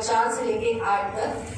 4 से लेके 8 तक।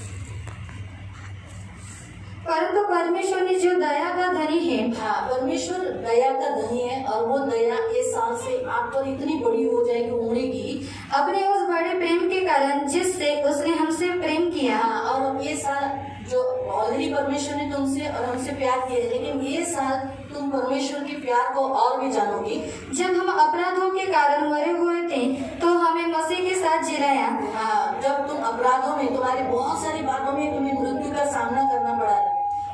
परंतु परमेश्वर ने जो दया का धनी है, हाँ, परमेश्वर दया का धनी है और वो दया इस साल से आप पर इतनी बड़ी हो जाएगी, उमड़ेगी, अपने उस बड़े प्रेम के कारण जिससे उसने हमसे प्रेम किया। हाँ, और ये साल जो ऑलरेडी परमेश्वर ने तुमसे और हमसे प्यार किया है, लेकिन ये साल तुम परमेश्वर के प्यार को और भी जानोगी। जब हम अपराधों के कारण मरे हुए थे तो हमें मसीह के साथ जिलाया। हाँ, जब तुम अपराधों में, तुम्हारी बहुत सारी बातों में तुम्हें मृत्यु का सामना करना पड़ा,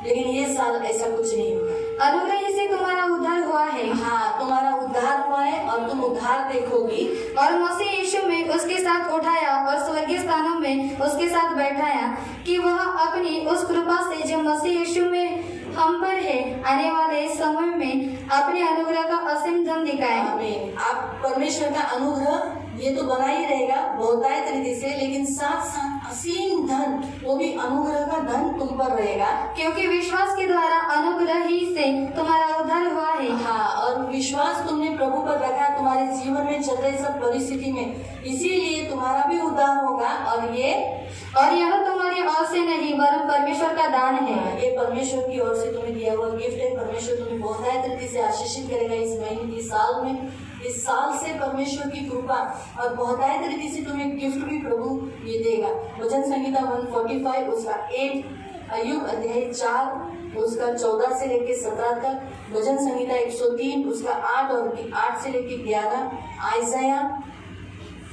लेकिन ये साल ऐसा कुछ नहीं होगा। अनुग्रह से तुम्हारा उद्धार हुआ है। हाँ, तुम्हारा उद्धार हुआ है और तुम उद्धार देखोगी। और मसीह यीशु में उसके साथ उठाया और स्वर्गीय स्थानों में उसके साथ बैठाया, कि वह अपनी उस कृपा से जो मसीह यीशु में हम पर है आने वाले समय में अपने अनुग्रह का असीम धन दिखाए। आमीन। आप परमेश्वर का अनुग्रह ये तो बना ही रहेगा बहुतायत रीति से, लेकिन साथ साथ असीम धन, वो भी अनुग्रह का धन तुम पर रहेगा, क्योंकि विश्वास के द्वारा अनुग्रह ही से तुम्हारा उद्धार हुआ है। हाँ, और विश्वास तुमने प्रभु पर रखा तुम्हारे जीवन में चल रही सब परिस्थिति में, इसीलिए तुम्हारा भी उद्धार होगा। और यह तुम्हारी ओर से नहीं वरन परमेश्वर का दान है। ये परमेश्वर की ओर से तुम्हें दिया हुआ गिफ्ट है। परमेश्वर तुम्हें बहुतायत रीति से आशीषित करेगा इस महीने, इस साल में। इस साल से परमेश्वर की कृपा और बहुतायत रीति से तुम्हें गिफ्ट भी प्रभु ये देगा। वचन संहिता 145 उसका 8, अय्यूब अध्याय 4 उसका 14 से लेके 17 तक, वचन संहिता 103 उसका 8 और 8 से लेके 11, आइज़ाया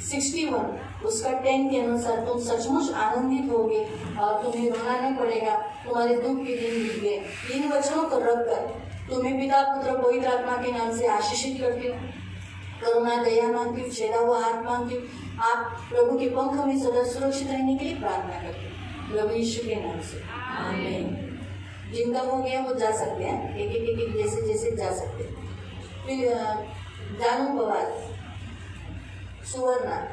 61 उसका 10 के अनुसार तुम सचमुच आनंदित होगे और तुम्हें रोना न पड़ेगा, तुम्हारे दुख के दिन बीत गए। इन वचनों को रखकर तुम्हें पिता पुत्र पवित्र आत्मा के नाम से आशीषित करती हूँ, करुणा दया मांगती हूँ, छेदा हुआ हाथ मांगती हूँ। आप प्रभु के पंख में सदा सुरक्षित रहने के लिए प्रार्थना करते हैं प्रभु यीशु के नाम से, आमीन। जिनका हो गया वो जा सकते हैं, एक जैसे जैसे जा सकते हैं। फिर जानू पवार, सुवर्णा,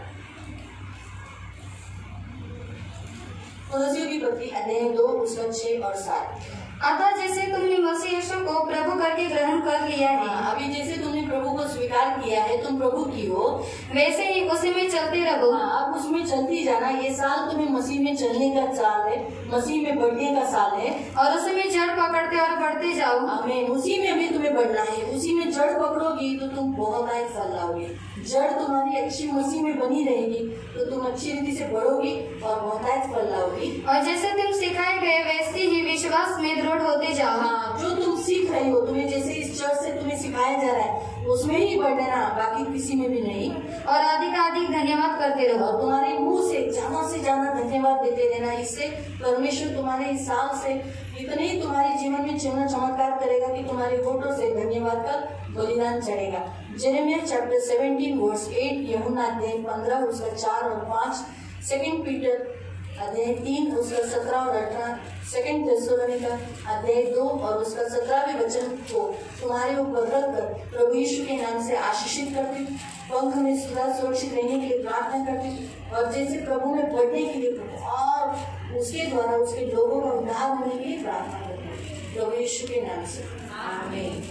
तुलसियों की पत्री अध्याय 2 उसका 6 और 7। अतः जैसे तुमने मसीह यीशु को प्रभु करके ग्रहण कर लिया है, अभी जैसे तुमने प्रभु को स्वीकार किया है, तुम प्रभु की हो, वैसे ही उसी में चलते रहो। अब उसमें चलती जाना। ये साल तुम्हें मसीह में चलने का साल है, मसीह में बढ़ने का साल है, और उसी में जड़ पकड़ते और बढ़ते जाओ। आमीन। उसी में अभी तुम्हें बढ़ना है। उसी में जड़ पकड़ोगी तो तुम बहुत आगे फल लाओगे। जड़ तुम्हारी अच्छी मसीह में बनी रहेगी तो तुम अच्छी रीति से बढ़ोगी और बहुत आगे फल लाओगी। और जैसे तुम सिखाए गए वैसे ही विश्वास में दृढ़ होते जाओ। हाँ, जो तुम सीख रही हो, तुम्हें जैसे इस चर्च से तुम्हें सिखाया जा रहा है उसमें ही बढ़ना, बाकी किसी में भी नहीं। और अधिक धन्यवाद करते रहो। और तुम्हारे मुंह से ज्यादा धन्यवाद देते रहना। इससे परमेश्वर तुम्हारे इस साल से इतने ही तुम्हारे जीवन में चिन्ह चमत्कार करेगा कि तुम्हारे होठों से धन्यवाद का बलिदान चढ़ेगा। जेरेमिया चैप्टर 17 वर्स 8, यूहन्ना अध्याय 15 उसका 4 और 5, 2 पीटर अध्याय 3 उसका 17 और 18, 2 थिस्सलुनीका अध्याय 2 और उसका 17वें वचन को तुम्हारे ऊपर रखकर प्रभु यीशु के नाम से आशीषित करती हूँ, पंख में सदा सुरक्षित रहने के लिए प्रार्थना करती हूँ, और जैसे प्रभु में बढ़ने के लिए और उसके द्वारा उसके लोगों का उद्धार होने के लिए प्रार्थना करती हूँ प्रभु यीशु के नाम से, आमीन।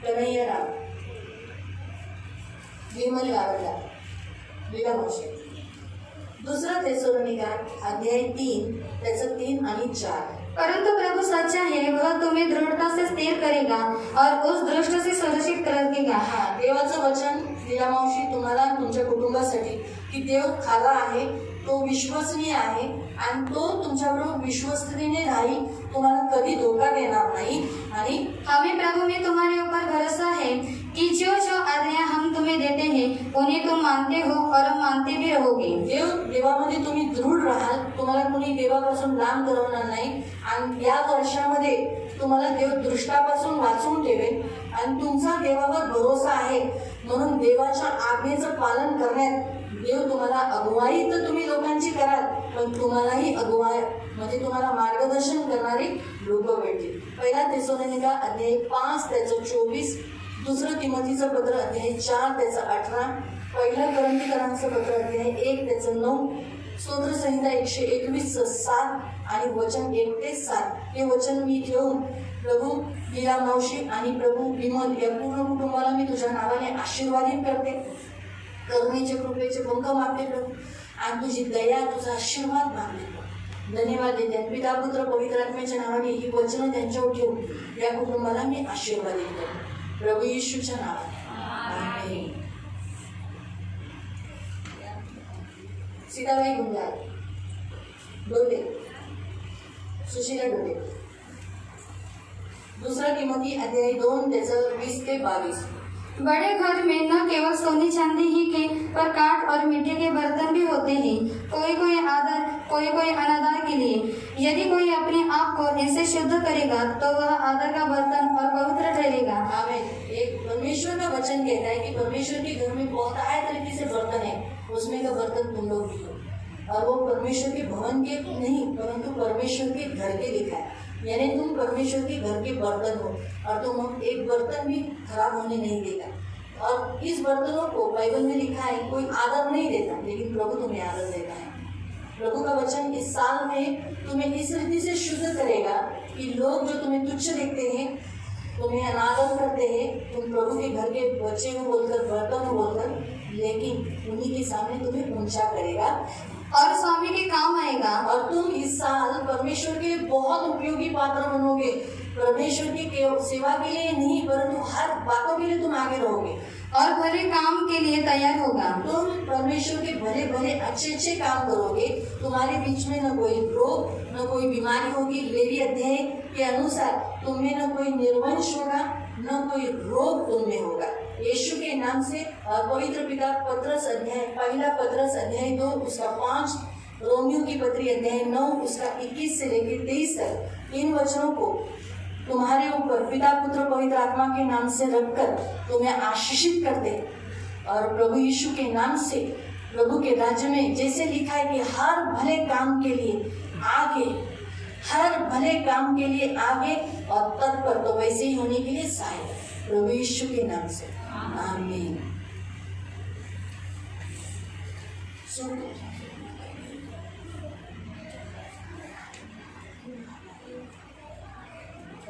कन्हैया राम, विमल गावला, लीला मोशे। दुसरा थिस्सलुनीका अध्याय 3 त्याचं 3 आणि 4। परंतु प्रभु सच्चा है, वह तुम्हें दृढ़ता से स्थिर करेगा और उस दृष्ट से सुरक्षित रखेगा। हाँ, देवाचं वचन लीला मावशी तुम्हाला तुमच्या कुटुंबासाठी की देव खरा आहे, तो विश्वसनीय आहे आणि तो तुमच्याबरोबर विश्वसनीय राहील, तुम्हाला कधी धोका देणार नाही। आणि हमें प्रभु में तुम्हारे ऊपर भरोसा है कि जो जो आज्ञा हम तुम्हें देते हैं उन्हें तुम मानते हो और मानते भी रहोगे। देवामध्ये तुम्ही दृढ राहाल, तुम्हाला कोणी देवापासून लांब करवणार नाही आणि या वर्षामध्ये तुम्हाला देव दृष्टापासून वाचवून ठेवेल आणि तुमचा देवावर भरोसा आहे म्हणून देवाच्या आज्ञेचं पालन करण्यात देव तुम्हाला अगुवाई तर तुम्ही लोकांची कराल, पण तुम्हालाही अगुवाई म्हणजे तुम्हाला मार्गदर्शन करणारी लोक भेटतील। पहिला थिस्सलुनीका अध्याय 5 त्याचं 24, दुसरं तिमोथीचं पत्र अध्याय 4 त्याचं 18, पहिलं कोरिन्थीकरांचं पत्र अध्याय 1 त्याचं 9, स्तोत्र संहिता 121 7 आणि वचन 1 ते 7 हे वचन मी घेऊन प्रभू लीला मावशी आणि प्रभू विमल या पूर्ण कुटुंबाला मी तुझ्या नावाने आशीर्वादित करते। करुणेचे कृपेचे पंख मागते प्रभू आणि तुझी दया, तुझा आशीर्वाद मागतो. धन्यवाद देते. पिता, पुत्र, पवित्र आत्म्याच्या नावाने ही वचनं त्यांच्यावर ठेवून या कुटुंबाला मी आशीर्वादित करतो प्रभू येशूच्या नावाने. आमेन. सीताबाई गुंजाळ डोले, सुशीला डोले. 2 तिमोथी अध्याय 2 त्याचं 20 ते 22. बड़े घर में न केवल सोने चांदी ही के पर काठ और मिट्टी के बर्तन भी होते हैं, कोई कोई आदर, कोई कोई अनादर के लिए. यदि कोई अपने आप को इनसे शुद्ध करेगा तो वह आदर का बर्तन और पवित्र ठहरेगा. आमीन. एक परमेश्वर का वचन कहता है कि परमेश्वर के घर में बहुत आए तरीके से बर्तन है, उसमें का बर्तन तुम लोग भी हो. और वो परमेश्वर के भवन के नहीं परंतु परमेश्वर के घर के लिखा है. यानी तुम परमेश्वर के घर के बर्तन हो और तुम एक बर्तन भी खराब होने नहीं देगा. और इस बर्तनों को बाइबल में लिखा है कोई आदर नहीं देता, लेकिन प्रभु तुम्हें आदर देता है. प्रभु का वचन इस साल में तुम्हें इस रीति से शुद्ध करेगा कि लोग जो तुम्हें तुच्छ देखते हैं, तुम्हें अनादर करते हैं, तुम प्रभु के घर के बच्चे को बोलकर, बर्तन को बोलकर, लेकिन उन्हीं के सामने तुम्हें ऊंचा करेगा और स्वामी के काम आएगा. और तुम इस साल परमेश्वर के बहुत उपयोगी पात्र बनोगे. परमेश्वर की सेवा के लिए नहीं परंतु हर बातों के लिए तुम आगे रहोगे और भले काम के लिए तैयार होगा. तुम परमेश्वर के भले भले अच्छे अच्छे काम करोगे. तुम्हारे बीच में न कोई रोग न कोई बीमारी होगी. लेवी अध्याय के अनुसार तुम्हें न कोई निर्वंश होगा न कोई रोग तुममें होगा यीशु के नाम से. और पवित्र पिता पत्रस अध्याय, पहला पत्रस अध्याय 2 उसका 5, रोमियो की पत्री अध्याय 9 उसका 21 से लेकर 23 तक इन वचनों को तुम्हारे ऊपर पिता, पुत्र, पवित्र आत्मा के नाम से रखकर तुम्हें आशीषित करते. और प्रभु यीशु के नाम से प्रभु के राज्य में जैसे लिखा है कि हर भले काम के लिए आगे, हर भले काम के लिए आगे और तत्पर, तो वैसे ही होने के लिए सहायक प्रभु यीशु के नाम से. आमीन.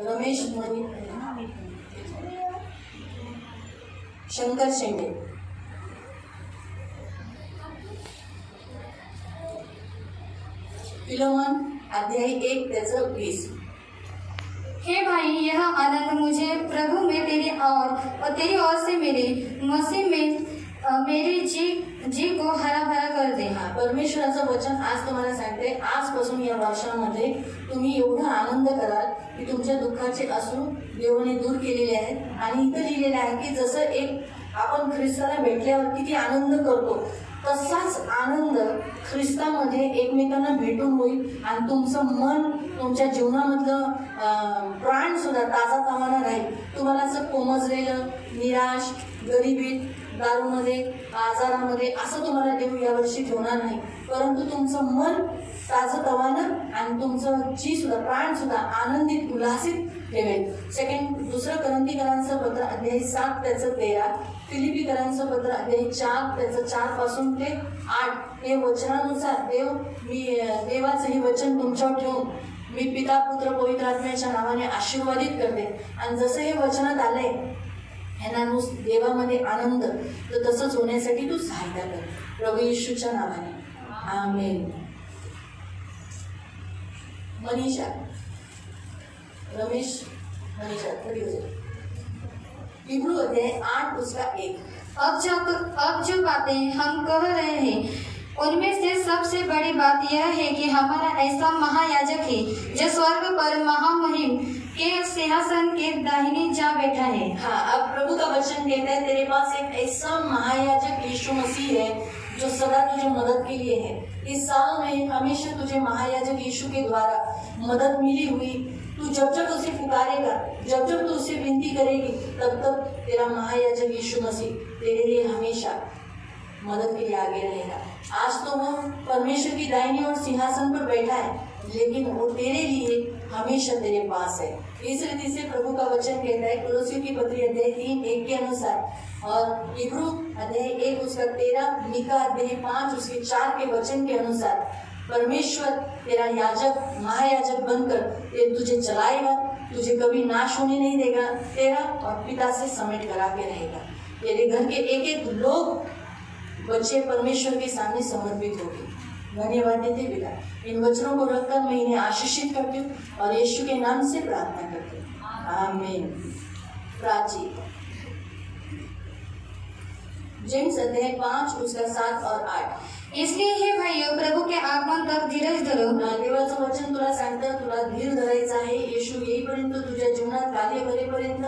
रमेश मणि, शंकर शेंडे. फिलोमन अध्याय 1 त्याचं 20. हे भाई, यह आनंद मुझे प्रभु में तेरी ओर से मेरे मसीह में मेरे जी को हरा भरा कर दे. परमेश्वराचं वचन आज तुम्हाला सांगते, आजपासून या वर्षामध्ये तुम्ही एवढा आनंद कराल की तुमच्या दुःखाचे अश्रू देवाने दूर केलेले आहेत. आणि इथं लिहिलेलं आहे की जसं एक आपण ख्रिस्ताला भेटल्यावर किती आनंद करतो, तसाच आनंद ख्रिस्तामध्ये एकमेकांना भेटून होईल आणि तुमचं मन, तुमच्या जीवनामधलं प्राण सुद्धा ताजा तवाना राहील. तुम्हाला असं कोमजलेलं, निराश, गरिबीत, दारूमध्ये, आजारामध्ये असं तुम्हाला देव यावर्षी ठेवणार नाही, परंतु तुमचं मन ताजं तवानं आणि तुमचं जी सुद्धा प्राण सुद्धा आनंदित, उल्हासित ठेवेल. दुसरं करंथीकरांचं पत्र अध्याय 7 त्याचं 13, फिलिपीकरांचं पत्र अध्याय 4 त्याचं 4 पासून ते 8 हे वचनानुसार देवाचं हे वचन तुमच्यावर ठेवून मी पिता, पुत्र, पवित्र आत्म्याच्या नावाने आशीर्वादित करते. आणि जसं हे वचनात आलंय ह्यांना देवामध्ये आनंद, तर तसंच होण्यासाठी तू सहायता कर प्रभू येशूच्या नावाने. आमेन. मनीषा, रमेश मनीषा, इब्रू अध्याय 8 उसका 1. अब जो बातें हम कह रहे हैं उनमें से सबसे बड़ी बात यह है कि हमारा ऐसा महायाजक है जो स्वर्ग पर महामहिम के सिंहासन के दाहिने जा बैठा है. हाँ, अब प्रभु का वचन कहता है तेरे पास एक ऐसा महायाजक यीशु मसीह है जो सदा तुझे मदद के लिए है. इस साल में हमेशा तुझे महायाजक यीशु के द्वारा मदद मिली हुई. तू जब जब उसे पुकारेगा, जब जब तू उसे विनती करेगी, तब तब तेरा महायाजक यीशु मसीह तेरे लिए हमेशा मदद के लिए आगे रहेगा. आज तो वो परमेश्वर की दाहिनी ओर सिंहासन पर बैठा है, लेकिन वो तेरे लिए हमेशा तेरे पास है. इस रीति से प्रभु का वचन कहता है कुलोसियों की पत्री अध्याय 3:1 के अनुसार, और इब्रू अध्याय 1 उसका 13, मीका अध्याय 5 उसके 4 के वचन के अनुसार परमेश्वर तेरा याजक, महायाजक बनकर तुझे चलाएगा, तुझे कभी नाश होने नहीं देगा, तेरा और पिता से समेट करा के रहेगा. तेरे घर के एक एक लोग बच्चे परमेश्वर के सामने समर्पित होंगे। धन्यवाद देते पिता, इन वचनों को रखकर मैं इन्हें आशीषित करती हूँ और यीशु के नाम से प्रार्थना करती हूँ, आमीन। प्राची जेम्स अध्याय 5 उसका 7 और 8। इसलिए हे भाइयों, प्रभु के आगमन तक धीरज धरो। देवाचं वचन तुला सांगतं, तुला धीर धरायचा आहे। येशू येईपर्यंत, तुझ्या जीवनात कार्य करेपर्यंत।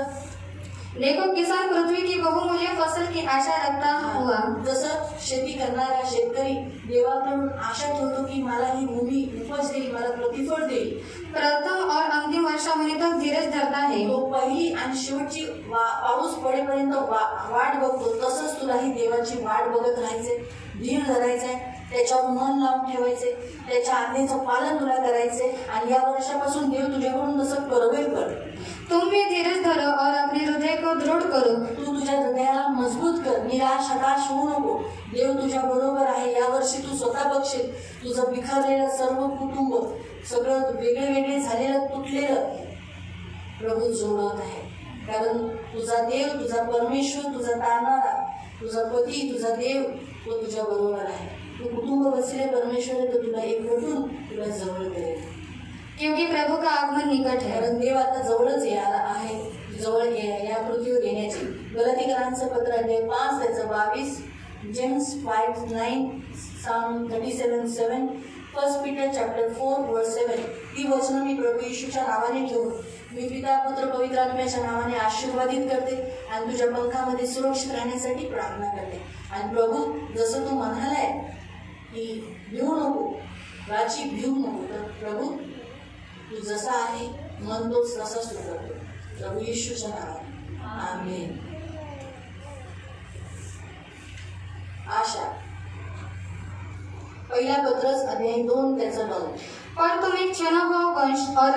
देखो, किसान पृथ्वी की बहुमूल्य फसल की आशा रखता हुआ, जसं शेती करणारा शेतकरी देवाकडून आशा ठेवतो की मला ही भूमी उपज देईल, मला प्रतिफळ देईल, प्रथम और अंतिम वर्षा होने तक धीरज धरता है। तो पहिली आणि शेवटची पाऊस पडेपर्यंत वाट बघतो। तसंच तुलाही देवाची वाट बघत राहायचे, धीर धरायचंय, त्याच्यावर मन लावून ठेवायचे, त्याच्या आज्ञेचं पालन तुला करायचे आणि या वर्षापासून देव तुझ्याकडून तसं करवेल कर। तुम भी धीरज धरो और अपने हृदय को दृढ़ करो। तू तुझ्या हृदयाला मजबूत कर, निराश हताश होऊ नको। देव तुझ्या बरोबर आहे। या वर्षी तू स्वतः बघशील तुझं बिखरलेलं सर्व कुटुंब, सगळं वेगळे वेगळे झालेलं, तुटलेलं प्रभू जोडत आहे। कारण तुझा देव, तुझा परमेश्वर, तुझा तारणारा, तुझा पती, तुझा देव तो तुझ्या बरोबर आहे। तू कुटुंब बसले परमेश्वर आहे, तो तुला एकवटून तुला जवळ करेल, क्योंकि प्रभु का आगमन निकट है। कारण देव आता जवळच यायला आहे, जवळ या पृथ्वीवर येण्याची। गलातीकरांचं पत्र अध्याय 5 त्याचं 22, James 5:9, Psalm 37:7, 1 Peter chapter 4 verse 7। ही वचनं मी प्रभू येशूच्या नावाने ठेवून मी पिता पुत्र पवित्र आत्म्याच्या नावाने आशीर्वादित करते आणि तुझ्या पंखामध्ये सुरक्षित राहण्यासाठी प्रार्थना करते। आणि प्रभू, जसं तू म्हणालाय की भिवू नको, राची भिवू नको, तर प्रभू तू जसा आहे म्हणतोस तसाच तू करतो, प्रभू येशूच्या नावाने, आमीन। आशा पहिला पत्रस अध्याय 2 त्याचं 9। पर तुम एक चुना हुआ वंश और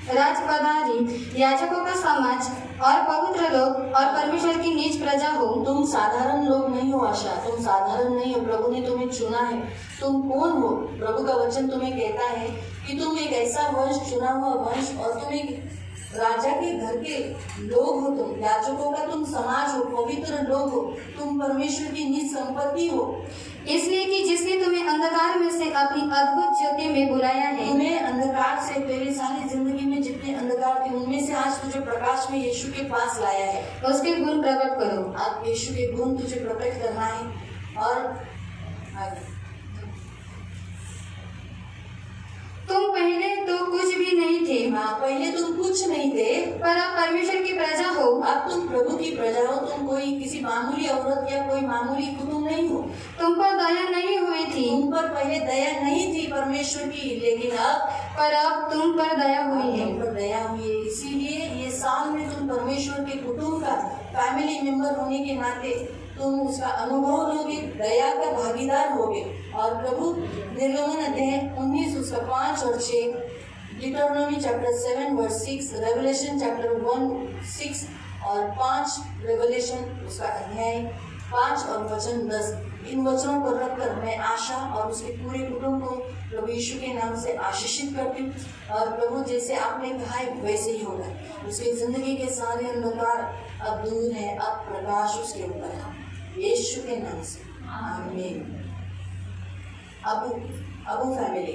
राजपदारी, याजकों का समाज और पवित्र लोग और परमेश्वर की निज प्रजा हो। तुम साधारण लोग नहीं हो आशा, तुम साधारण नहीं हो, प्रभु ने तुम्हें चुना है। तुम कौन हो? प्रभु का वचन तुम्हें कहता है कि तुम एक ऐसा वंश, चुना हुआ वंश, और तुम एक राजा के घर के लोग हो। तुम याजकों का तुम समाज हो, पवित्र लोग हो, तुम परमेश्वर की निज संपत्ति हो। इसलिए कि जिसने तुम्हें अंधकार में से अपनी अद्भुत ज्योति में बुलाया है। तुम्हें अंधकार से, तेरी सारी जिंदगी में जितने अंधकार थे उनमें से आज तुझे प्रकाश में यीशु के पास लाया है। उसके गुण प्रकट करो। अब यीशु के गुण तुझे प्रकट करना है। और आगे, तुम पहले तो कुछ भी नहीं थे। हाँ, पहले तुम कुछ नहीं थे, पर अब परमेश्वर की प्रजा हो। अब तुम प्रभु की प्रजा हो। तुम कोई किसी मामूली औरत या कोई मामूली कुटुंब नहीं हो। तुम पर दया नहीं हुई थी, तुम पर पहले दया नहीं थी परमेश्वर की, लेकिन अब तुम पर दया हुई है। तुम पर दया हुई है। इसीलिए ये साल में तुम परमेश्वर के कुटुंब का फैमिली मेंबर होने के नाते तुम उसका अनुभव लोगे, दया का भागीदार होगे। और प्रभु निर्गमन अध्याय 19 उसका 5 और 6, डिटरोनॉमी चैप्टर 7 वर्स 6, रेवलेशन चैप्टर 1:6 और 5, रेवलेशन उसका अध्याय 5 और वचन 10। इन वचनों को रखकर मैं आशा और उसके पूरे कुटुंब को प्रभु यीशु के नाम से आशीषित करती हूँ। और प्रभु जैसे आपने कहा है वैसे ही होगा। उसकी जिंदगी के सारे अंधकार अब दूर है, अब प्रकाश उसके ऊपर है, यीशु के नाम से, आमीन। अबू फैमिली,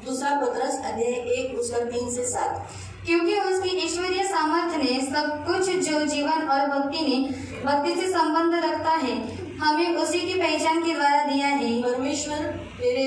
दूसरा पत्रस अध्याय 1 उसका 3 से 7। क्योंकि उसकी ईश्वरीय सामर्थ्य ने सब कुछ जो जीवन और भक्ति से संबंध रखता है हमें उसी की पहचान के द्वारा दिया है। परमेश्वर तेरे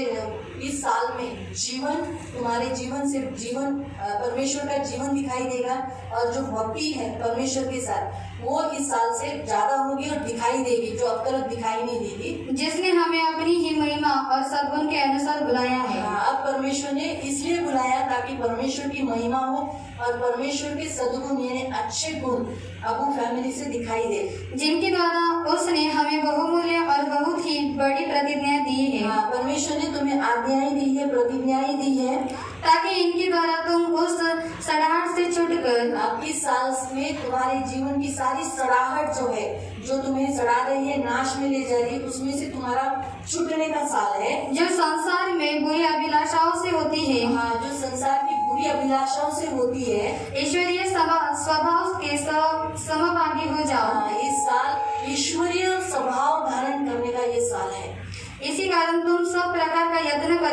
इस साल में जीवन, तुम्हारे जीवन से जीवन, परमेश्वर का जीवन दिखाई देगा। और जो भक्ति है परमेश्वर के साथ वो इस साल से ज्यादा होगी और दिखाई देगी, जो अब तक दिखाई नहीं देगी। जिसने हमें अपनी ही महिमा और सद्गुण के अनुसार बुलाया है। अब परमेश्वर ने इसलिए बुलाया ताकि परमेश्वर की महिमा हो और परमेश्वर के सद्गुण यानी अच्छे गुण अबू फैमिली से दिखाई दे, जिनके द्वारा उसने हमें बहुमूल्य और बहुत ही बड़ी प्रतिज्ञा दी है। परमेश्वर ने तुम्हें आज्ञाएं दी है, प्रतिज्ञाएं दी है, ताकि इनके द्वारा तुम उस सड़ाहट से छूटकर अब इस साल में तुम्हारे जीवन की सारी सड़ाहट जो है, जो तुम्हें सड़ा रही है, नाश में ले जा रही है, उसमें से तुम्हारा छूटने का साल है। जो संसार में बुरी अभिलाषाओं से होती है, हाँ, जो संसार की बुरी अभिलाषाओं से होती है, ईश्वरीय स्वभाव के समभागी हो जाओ। इस साल ईश्वरीय स्वभाव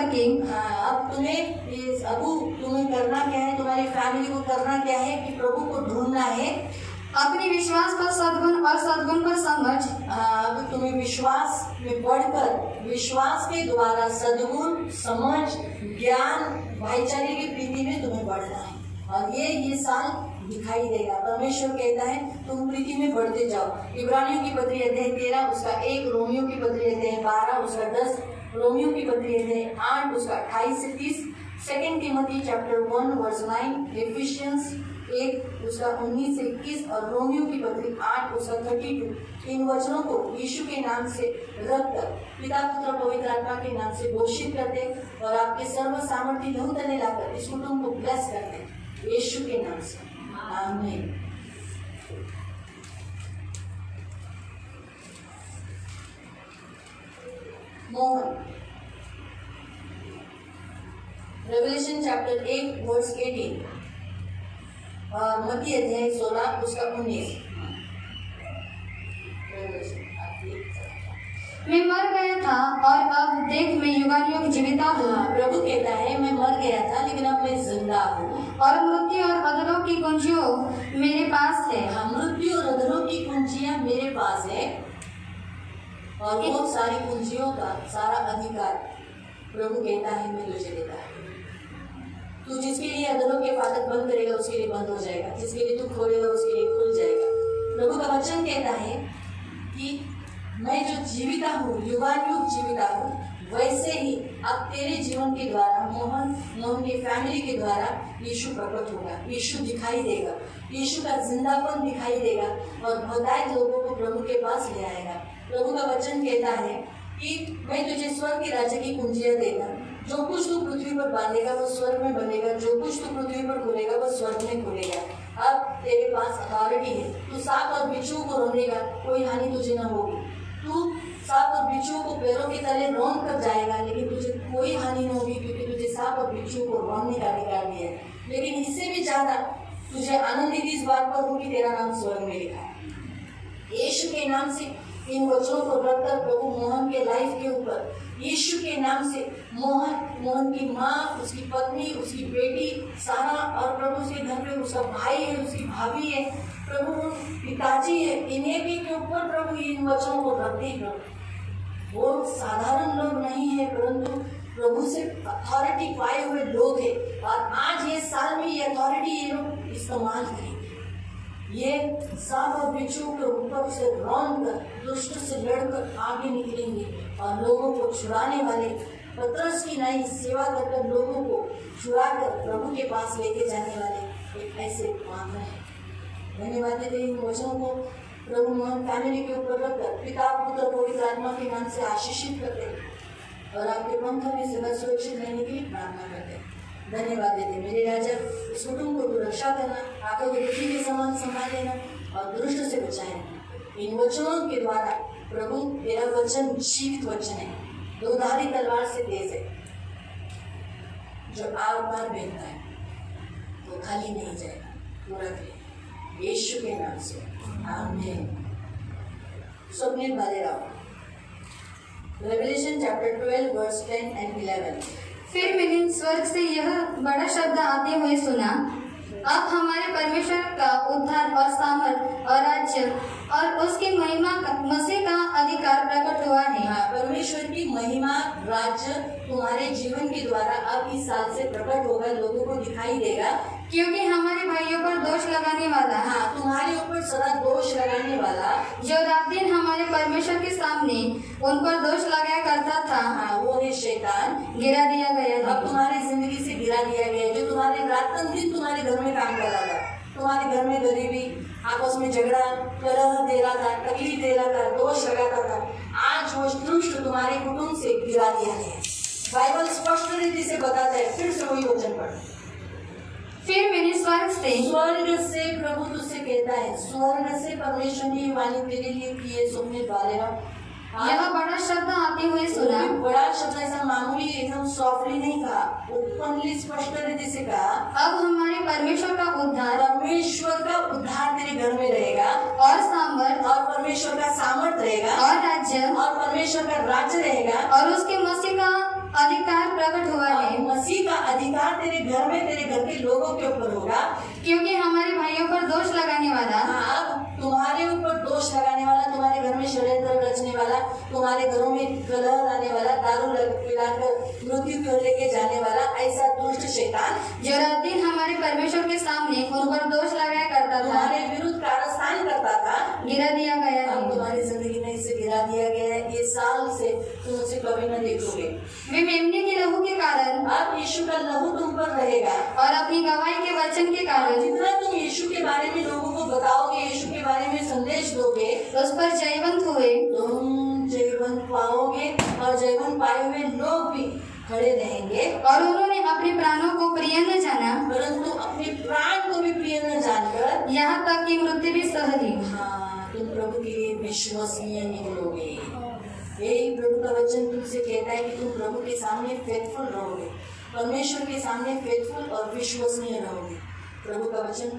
करके अब तुम्हें करना क्या है, तुम्हारी फैमिली को करना क्या है कि प्रभु को ढूंढना है। अपने विश्वास पर सद्गुण और सद्गुण पर समझ। अब तुम्हें विश्वास में बढ़कर विश्वास के द्वारा सद्गुण, समझ, ज्ञान, भाईचारे की प्रीति में तुम्हें बढ़ना है। और ये साल दिखाई देगा। परमेश्वर कहता है तुम प्रीति में बढ़ते जाओ। इब्रानियों की पत्री अध्याय 13 उसका 1, रोमियो की पत्री अध्याय 12 उसका 10, रोमियो की पत्री अध्याय 8 उसका 28 से 30, 2 टिमोथी चैप्टर 1 वर्स 9, एफिशियंस 1 उसका 19 से 21 और रोमियो की पत्री 8 उसका 32। इन वचनों को यीशु के नाम से रखकर पिता, पुत्र, पवित्र आत्मा के नाम से घोषित करते और आपके सर्व सामर्थ्य लहू तले लाकर इस कुटुंब को ब्लेस करते यीशु के नाम से। आमीन। मोहन, रेवलेशन चैप्टर 1 वर्स 18 और मत्ती अध्याय 16 उसका 19। मैं मर गया था और अब देख मैं युगानुयुग जीविता हूँ। प्रभु कहता है मैं मर गया था लेकिन अब मैं जिंदा हूँ और मृत्यु और अधरों की कुंजियों मेरे पास है। मृत्यु और अधरों की कुंजियां मेरे पास है और वो सारी कुंजियों का सारा अधिकार प्रभु कहता है मैं तुझे देता है। तू जिसके लिए अधरों के फाटक बंद करेगा उसके लिए बंद हो जाएगा, जिसके लिए तू खोलेगा उसके लिए खुल जाएगा। प्रभु का वचन कहता है कि मैं जो जीविता हूँ, युगानुयुग जीविता हूँ, वैसे ही अब तेरे जीवन के द्वारा मोहन की फैमिली के द्वारा यीशु प्रकट होगा, यीशु दिखाई देगा, यीशु का जिंदापन दिखाई देगा और बहुतायत लोगों को प्रभु के पास ले आएगा। प्रभु का वचन कहता है कि मैं तुझे स्वर्ग के राज्य की कुंजियां देगा। जो कुछ तू पृथ्वी पर बांधेगा वो स्वर्ग में बंधेगा, जो कुछ तू पृथ्वी पर खुलेगा वो स्वर्ग में खुलेगा। अब तेरे पास अथॉरिटी है। तू सांप और बिच्छू को रौंदेगा, कोई हानि तुझे न होगी। तू सांप और बिच्छू को पैरों के तले रौंद कर जाएगा लेकिन तुझे कोई हानि न होगी, क्योंकि तुझे सांप और बिच्छू को रौंदने का अधिकार दिया है। लेकिन इससे भी ज्यादा तुझे आनंदित इस बात पर हो कि तेरा नाम स्वर्ग में लिखा है। यीशु के नाम से इन वचनों को रखकर प्रभु मोहन के लाइफ के ऊपर यीशु के नाम से मोहन की माँ, उसकी पत्नी, उसकी बेटी सारा और प्रभु उसके घर में उसका भाई है, उसकी भाभी है, प्रभु पिताजी है, इन्हें भी के ऊपर प्रभु इन वचनों को रखते ही प्रभु। वो साधारण लोग नहीं है परंतु प्रभु से अथॉरिटी पाए हुए लोग हैं और आज ये साल में ये अथॉरिटी ये लोग इस्तेमाल करेंगे। ये सांप और बिच्छू के ऊपर से रौंद कर दुष्ट से लड़कर आगे निकलेंगे और लोगों को छुड़ाने वाले पतरस की नई सेवा कर लोगों को छुड़ाकर प्रभु के पास लेके जाने वाले एक ऐसे मात्र है। धन्यवाद देते इन वचनों को प्रभु मोहन फैमिली के ऊपर रखकर पिता, पुत्र, पवित्र आत्मा के नाम से आशीषित करते और आपके पंखों में सदा सुरक्षित रहने की प्रार्थना करते। धन्यवाद देते मेरे राजा, इस कुटुंब को तू रक्षा करना, आंखों को पृथ्वी के समान संभाल लेना और दुष्ट से बचाए रखना। इन वचनों के द्वारा प्रभु तेरा वचन जीवित वचन है, दोधारी तलवार से तेज है, जो आर पार बेचता है वो खाली नहीं जाएगा, पूरा करेगा यीशु के नाम से। आमीन। स्वप्ने वाले रहो। Revelation chapter 12 verse 10 and 11। फिर मैंने स्वर्ग से यह बड़ा शब्द आते हुए सुना, अब हमारे परमेश्वर का उद्धार और सामर्थ और राज्य और उसकी महिमा मसीह का अधिकार प्रकट हुआ है। परमेश्वर की महिमा राज्य तुम्हारे जीवन के द्वारा अब इस साल से प्रकट होगा, लोगों को दिखाई देगा, क्योंकि हमारे भाइयों पर दोष लगाने वाला, तुम्हारे ऊपर सदा दोष लगाने वाला, जो रात दिन हमारे परमेश्वर के सामने उन पर दोष लगाया करता था, वो है शैतान, गिरा दिया गया है। अब तुम्हारी जिंदगी से गिरा दिया गया, जो तुम्हारे रात दिन तुम्हारे घर में काम कर रहा था, तुम्हारे घर में गरीबी, आपस में झगड़ा, कलह दे रहा था, तकलीफ दे रहा था, दोष लगाता था, आज वो दुष्ट तुम्हारे कुटुंब से गिरा दिया गया। बाइबल स्पष्ट रीति से बताता है, फिर से वही वचन पढ़। फिर मैंने स्वर्ग से प्रभु तुझसे कहता है, स्वर्ग से परमेश्वर ने वाणी तेरे लिए किए सुनने वाले यह बड़ा शब्द आते हुए सुना। बड़ा शब्द ऐसा मामूली एकदम सॉफ्टली नहीं कहा, ओपनली स्पष्ट रीति से कहा, अब हमारे परमेश्वर का उद्धार तेरे घर में रहेगा और सामर्थ और परमेश्वर का सामर्थ रहेगा और राज्य और परमेश्वर का राज्य रहेगा और उसके मसीह का अधिकार प्रकट हुआ है, मसीह का अधिकार तेरे घर में, तेरे घर के लोगों के ऊपर होगा। क्योंकि हमारे भाइयों पर दोष लगाने वाला, अब तुम्हारे ऊपर दोष लगाने वाला, तुम्हारे घर में षड्यंत्र रचने वाला, तुम्हारे घरों में कलह लाने वाला, दारू पिलाकर मृत्यु की ओर लेके जाने वाला ऐसा दुष्ट शैतान जो रात दिन हमारे परमेश्वर के सामने उन पर दोष लगाया करता था, तुम्हारे विरुद्ध कारस्थान करता था, गिरा दिया गया है। अब तुम्हारी जिंदगी में इसे गिरा दिया गया है। ये साल से तुम उसे कभी न देखोगे। वे मेमने के लहू के कारण, अब यीशु का लहू तुम पर रहेगा, और अपनी गवाही के वचन के कारण जितना तुम यीशु के बारे में लोगों को बताओगे, यीशु के बारे में संदेश दोगे, उस पर जयवंत हुए। तुम जयवंत पाओगे और जयवंत पाए हुए लोग भी खड़े रहेंगे। और उन्होंने अपने प्राणों को प्रिय न जाना, परंतु अपने प्राण को भी प्रिय न जानकर यहाँ तक कि मृत्यु भी सह ली। हाँ, तुम प्रभु के लिए विश्वसनीय निकलोगे। यही प्रभु का वचन तुमसे कहता है कि तुम प्रभु के सामने फेथफुल रहोगे, परमेश्वर के सामने फेथफुल और विश्वसनीय रहोगे। प्रभु का वचन,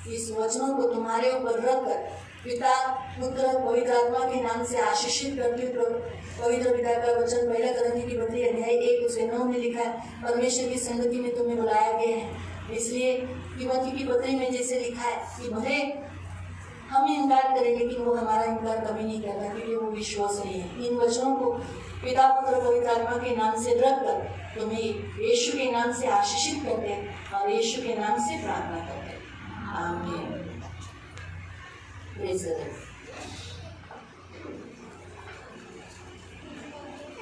इस वचनों को तुम्हारे ऊपर रखकर पिता, पुत्र, पवित्र आत्मा के नाम से आशीषित करती हूँ। पवित्र पिता का वचन 1 कोरिन्थियों की पत्री अध्याय 1:9 में लिखा है, परमेश्वर की संगति में तुम्हें बुलाया गया है। इसलिए तीमुथियुस की पत्री में जैसे लिखा है कि भले हम इनकार करें लेकिन वो हमारा इनकार कभी नहीं करता, क्योंकि वो विश्वसनीय है। इन वचनों को पिता, पुत्र, पवित्र आत्मा के नाम से रखकर तुम्हें यीशु के नाम से आशीषित करते हैं और यीशु के नाम से प्रार्थना करते हैं। आमीन। Praise the Lord.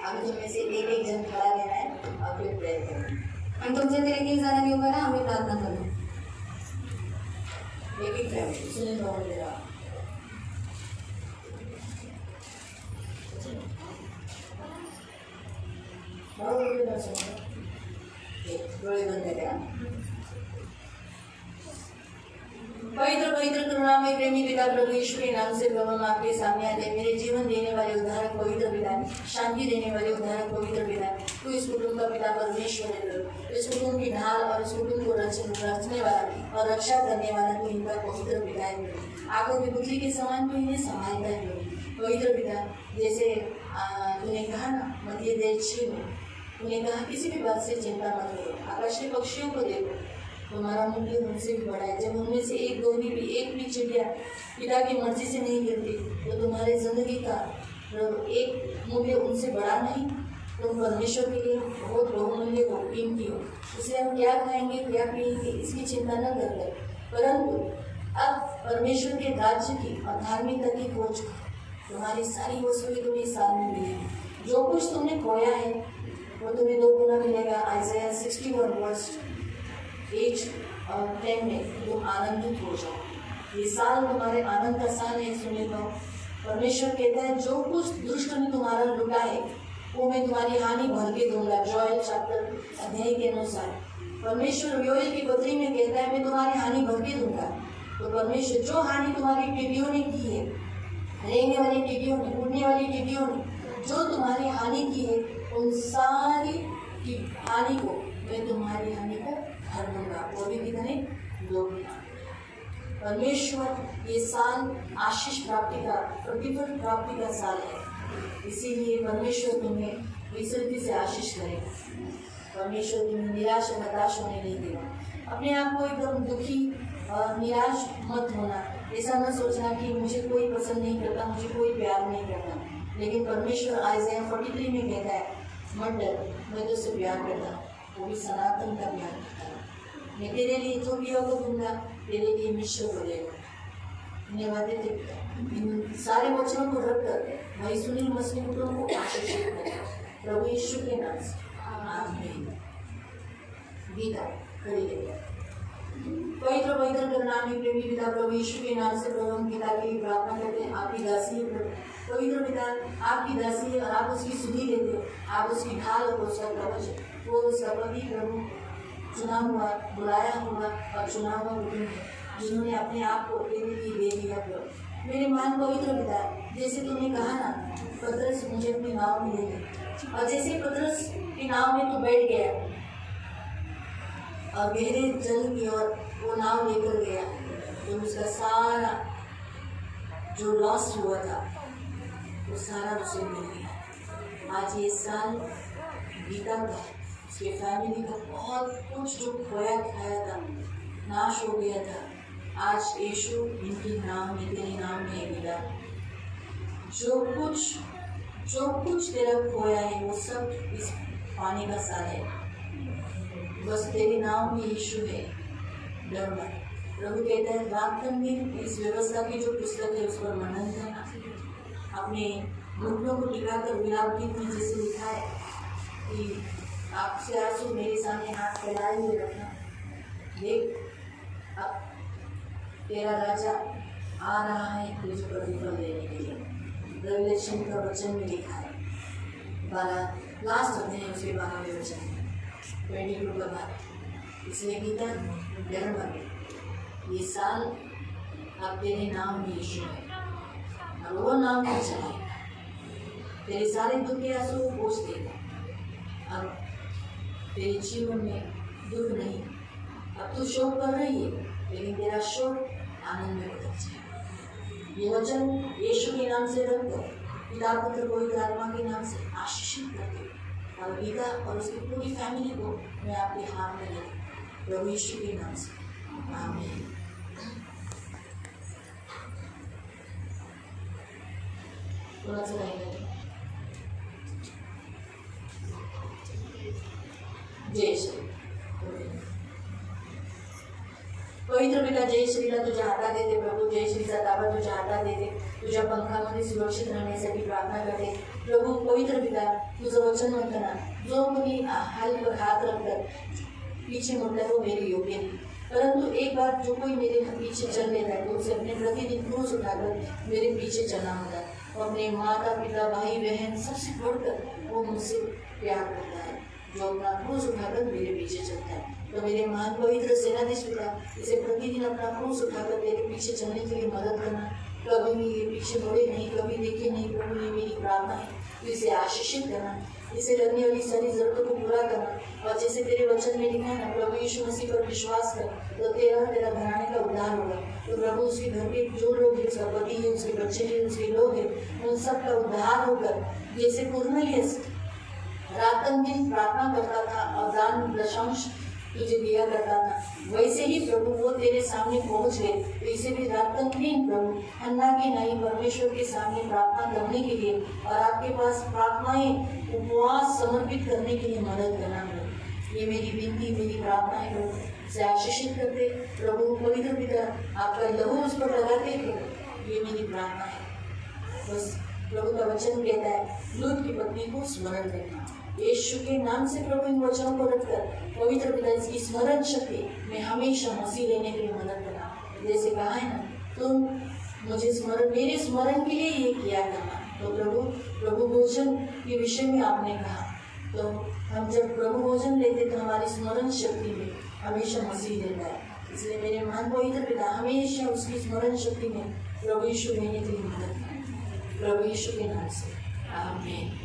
हम तुम्हें से एक जन खड़ा रहना है और फिर प्रेयर करना। आणि तुमच्या तरी एक जणांनी उभं राहा, आम्ही प्रार्थना करू। एक फैमिली सुनील बाबू दे रहा पवित्र पवित्र करुणामय प्रेमी पिता प्रभु यीशु के नाम से प्रभु हम आपके सामने आते हैं। मेरे जीवन देने वाले उद्धारक पवित्र पिता, शांति देने वाले उद्धारक पवित्र पिता, तू इस कुटुंब का पिता परमेश्वर है प्रभु। इस कुटुंब की ढाल और इस कुटुंब को रचने वाला और रक्षा करने वाला तू इनका पवित्र पिता है प्रभु। आंखों की पुतली के समान तू इन्हें संभालता है प्रभु। पवित्र पिता, जैसे तूने कहा ना मत्ती 6 में, तूने कहा किसी भी बात से चिंता मत करो, आकाश के पक्षियों को देखो, तुम्हारा मूल्य उनसे भी बड़ा है। जब उनमें से एक भी चिड़िया पिता की मर्जी से नहीं गिरती तो तुम्हारी जिंदगी का एक मूल्य उनसे बड़ा नहीं। तुम परमेश्वर के लिए बहुत बहुमूल्य हो, कीमती हो। इसलिए हम क्या खाएंगे, क्या पिएंगे, इसकी चिंता न करते, परंतु अब परमेश्वर के राज्य की और धार्मिकता की खोज, तुम्हारी सारी वस्तुएं तुम्हें साथ में मिलेगी। जो कुछ तुमने खोया है वो तुम्हें 2 गुना मिलेगा। आइज़ाया 61:8 और 10 में तुम आनंदित हो जाओ। ये साल तुम्हारे आनंद का साल है। सुने तो परमेश्वर कहता है जो कुछ दुष्ट ने तुम्हारा लुटा है वो मैं तुम्हारी हानि भर के दूंगा। जोएल चैप्टर अध्याय के अनुसार परमेश्वर योएल की पत्री में कहता है मैं तुम्हारी हानि भर के दूंगा। तो परमेश्वर जो हानि तुम्हारी टिड्डियों ने की है, रेंगने वाली टिड्डियों ने, उड़ने वाली टिड्डियों ने जो तुम्हारी हानि की है, उन सारी की हानि को मैं तुम्हारी हानि को भर दूंगा। वो भी कितने 2 गुना। परमेश्वर ये साल आशीष प्राप्ति का, प्रतिफल प्राप्ति का साल है। इसीलिए परमेश्वर तुम्हें विसर्जित से आशीष करेगा। परमेश्वर तुम्हें निराश और हताश होने नहीं देगा। अपने आप को एकदम दुखी और निराश मत होना। ऐसा न सोचना कि मुझे कोई पसंद नहीं करता, मुझे कोई प्यार नहीं करता। लेकिन परमेश्वर आइज़ाया 43 में कहता है मत डर, मैं तुझसे प्यार करता हूँ, वो भी सनातन का प्यार करता है। मैं तेरे लिए इथोपिया को दूंगा, तेरे लिए मिस्र को देगा। धन्यवाद देते इन सारे वचनों को रखकर भाई सुनील मसीह कुटुंब को आशीषित करें प्रभु यीशु के नाम से। आमीन। गीता खड़ी रहिए। पवित्र पवित्र करुणामय प्रेमी पिता प्रभु यीशु के नाम से प्रभु हम गीता के लिए प्रार्थना करते हैं। आपकी दासी है प्रभु, पवित्र पिता आपकी दासी है और आप उसकी सुधि लेते हो। आप उसकी ढाल और उसका कवच, वो उसका पति प्रभु चुना हुआ, बुलाया हुआ और चुना हुआ कुटुंब है जिन्होंने अपने आप को तेरे लिए दे दिया प्रभु। मेरे मान पवित्र पिता, जैसे तूने कहा ना पतरस मुझे अपनी नाव में ले गया, और जैसे पतरस की नाव में तू बैठ गया और गहरे जल की ओर वो नाव लेकर गया, तो उसका सारा जो लॉस हुआ था वो सारा उसे मिल गया। आज ये साल गीता का, उसके फैमिली का बहुत कुछ जो खोया खाया था, नाश हो गया था, आज यीशु इनके नाम में, तेरे नाम में है गीता। जो कुछ तेरा खोया है वो सब इस पानी का सार है। बस तेरे नाम में यीशु है, डर मत। प्रभु कहता है रात दिन इस व्यवस्था की जो पुस्तक है उस पर मनन करना, अपने घुटनों को टिकाकर विलाप गीत में जैसे लिखा है कि आपसे आंसू मेरे सामने हाथ फैलाए हुए रखना, देख अब तेरा राजा आ रहा है तुझे प्रतिफल देने के लिए। रेवलेशन का वचन में लिखा है 12 लास्ट होते हैं उसके 12वें वचन 22 का बात। इसलिए गीता डर मत, ये साल अब तेरे नाम में यीशु है और वो नाम में चलाएगा, तेरे सारे दुख के आंसू को पोंछ देगा। अब तेरे जीवन में दुख नहीं, अब तू शोक कर रही है लेकिन तेरा शोक आनंद में बदल जाएगा। ये वचन यीशु के नाम से रख दो, पिता पुत्र पवित्र आत्मा के नाम से आशीषित कर दो। और गीता और उसकी पूरी फैमिली को मैं आपके हाथ में ले प्रभु यीशु के नाम से, आमीन। थोड़ा सा रहेगा। जय श्री पवित्र पिता, जय श्रीला तुझे आता देते प्रभु, जय श्रीचा ताबा तुझे आता देते, तुझ्या पंखामध्ये सुरक्षित राहण्यासाठी प्रार्थना करते प्रभु। पवित्र पिता, तुझं वचन म्हणतं ना, जो कोणी हाल पर हाथ रखकर पीछे मुड़ता है वो मेरे योग्य नहीं, परंतु एक बार जो कोई मेरे पीछे चल लेता है तो उसे अपने प्रतिदिन क्रूस उठाकर मेरे पीछे चलना होता है। और अपने माता पिता भाई बहन सबसे बढ़कर वो मुझसे प्यार करता है, जो अपना क्रूस उठाकर मेरे पीछे चलता है। तो मेरे महान पवित्र सेनाधीश पिता, इसे प्रतिदिन अपना क्रूस उठाकर तेरे पीछे चलने के लिए मदद करना, कभी भी ये पीछे मुड़े नहीं, कभी देखे नहीं प्रभु, ये मेरी प्रार्थना है। तो इसे आशीषित करना, इसे लगने वाली सारी जरूरतों को पूरा करना। और जैसे तेरे वचन में लिखा है ना, प्रभु यीशु मसीह पर विश्वास कर तो तेरा घराने का उद्धार होगा। तो प्रभु उसके घर के जो लोग हैं, उसका पति है, उसके बच्चे हैं, उसके लोग हैं, उन सब का उद्धार होकर जैसे कुरनेलियस रात दिन प्रार्थना करता था और दान दशांश तुझे दिया करता था, वैसे ही प्रभु वो तेरे सामने पहुंच गए। तो इसे भी रात दिन प्रभु अन्ना की नहीं परमेश्वर के सामने प्रार्थना करने के लिए और आपके पास प्रार्थनाएं उपवास समर्पित करने के लिए मदद करना प्रभु। ये मेरी विनती, मेरी प्रार्थना है प्रभु, से आशीषित करते प्रभु। पवित्र पिता, आपका लहू उस पर लगाते प्रभु, ये मेरी प्रार्थना है। बस प्रभु का वचन कहता है लूत की पत्नी को स्मरण करना, यीशु के नाम से प्रभु इन वचनों को रखकर पवित्र पिता इसकी स्मरण शक्ति में हमेशा मसीह लेने के लिए मदद करना। जैसे कहा है ना, तुम मुझे स्मरण, मेरे स्मरण के लिए ये किया करना। तो प्रभु भोजन के विषय में आपने कहा, तो हम जब प्रभु भोजन लेते तो हमारी स्मरण शक्ति में हमेशा मसीह रहता है। इसलिए मेरे महान पवित्र पिता, हमेशा उसकी स्मरण शक्ति में प्रभु यीशु लेने के लिए मदद करें, प्रभु यीशु के नाम से, आमीन।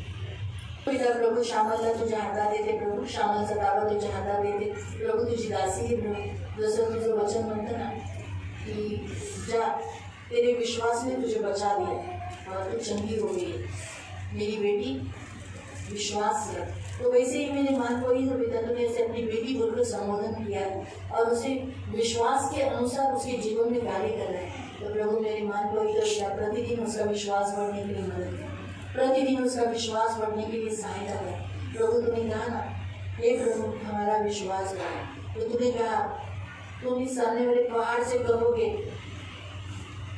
पिता प्रभु श्यामलला तुझ्या हातात देते प्रभु, श्यामलचा ताबा तुझ्या हातात देते प्रभु, तुझी दासी है प्रभु। जसं तुझं वचन म्हणतं ना कि जा तेरे विश्वास ने तुझे बचा दिया और तू चंगी हो गई, मेरी बेटी विश्वास रख। तो वैसे ही मेरे मान पवित्र पिता, तूने ऐसे अपनी बेटी बोलकर संबोधन किया है और उसे विश्वास के अनुसार उसके जीवन में कार्य कर रहे हैं। तो प्रभु मेरे मान पवित्र पिता, प्रतिदिन उसका विश्वास बढ़ने के लिए मदद कर, प्रतिदिन उसका विश्वास बढ़ने के लिए सहायता कर प्रभु। तूने कहा ना, हे प्रभु हमारा विश्वास बढ़े, तो तूने कहा तुम इस सामने वाले पहाड़ से कहोगे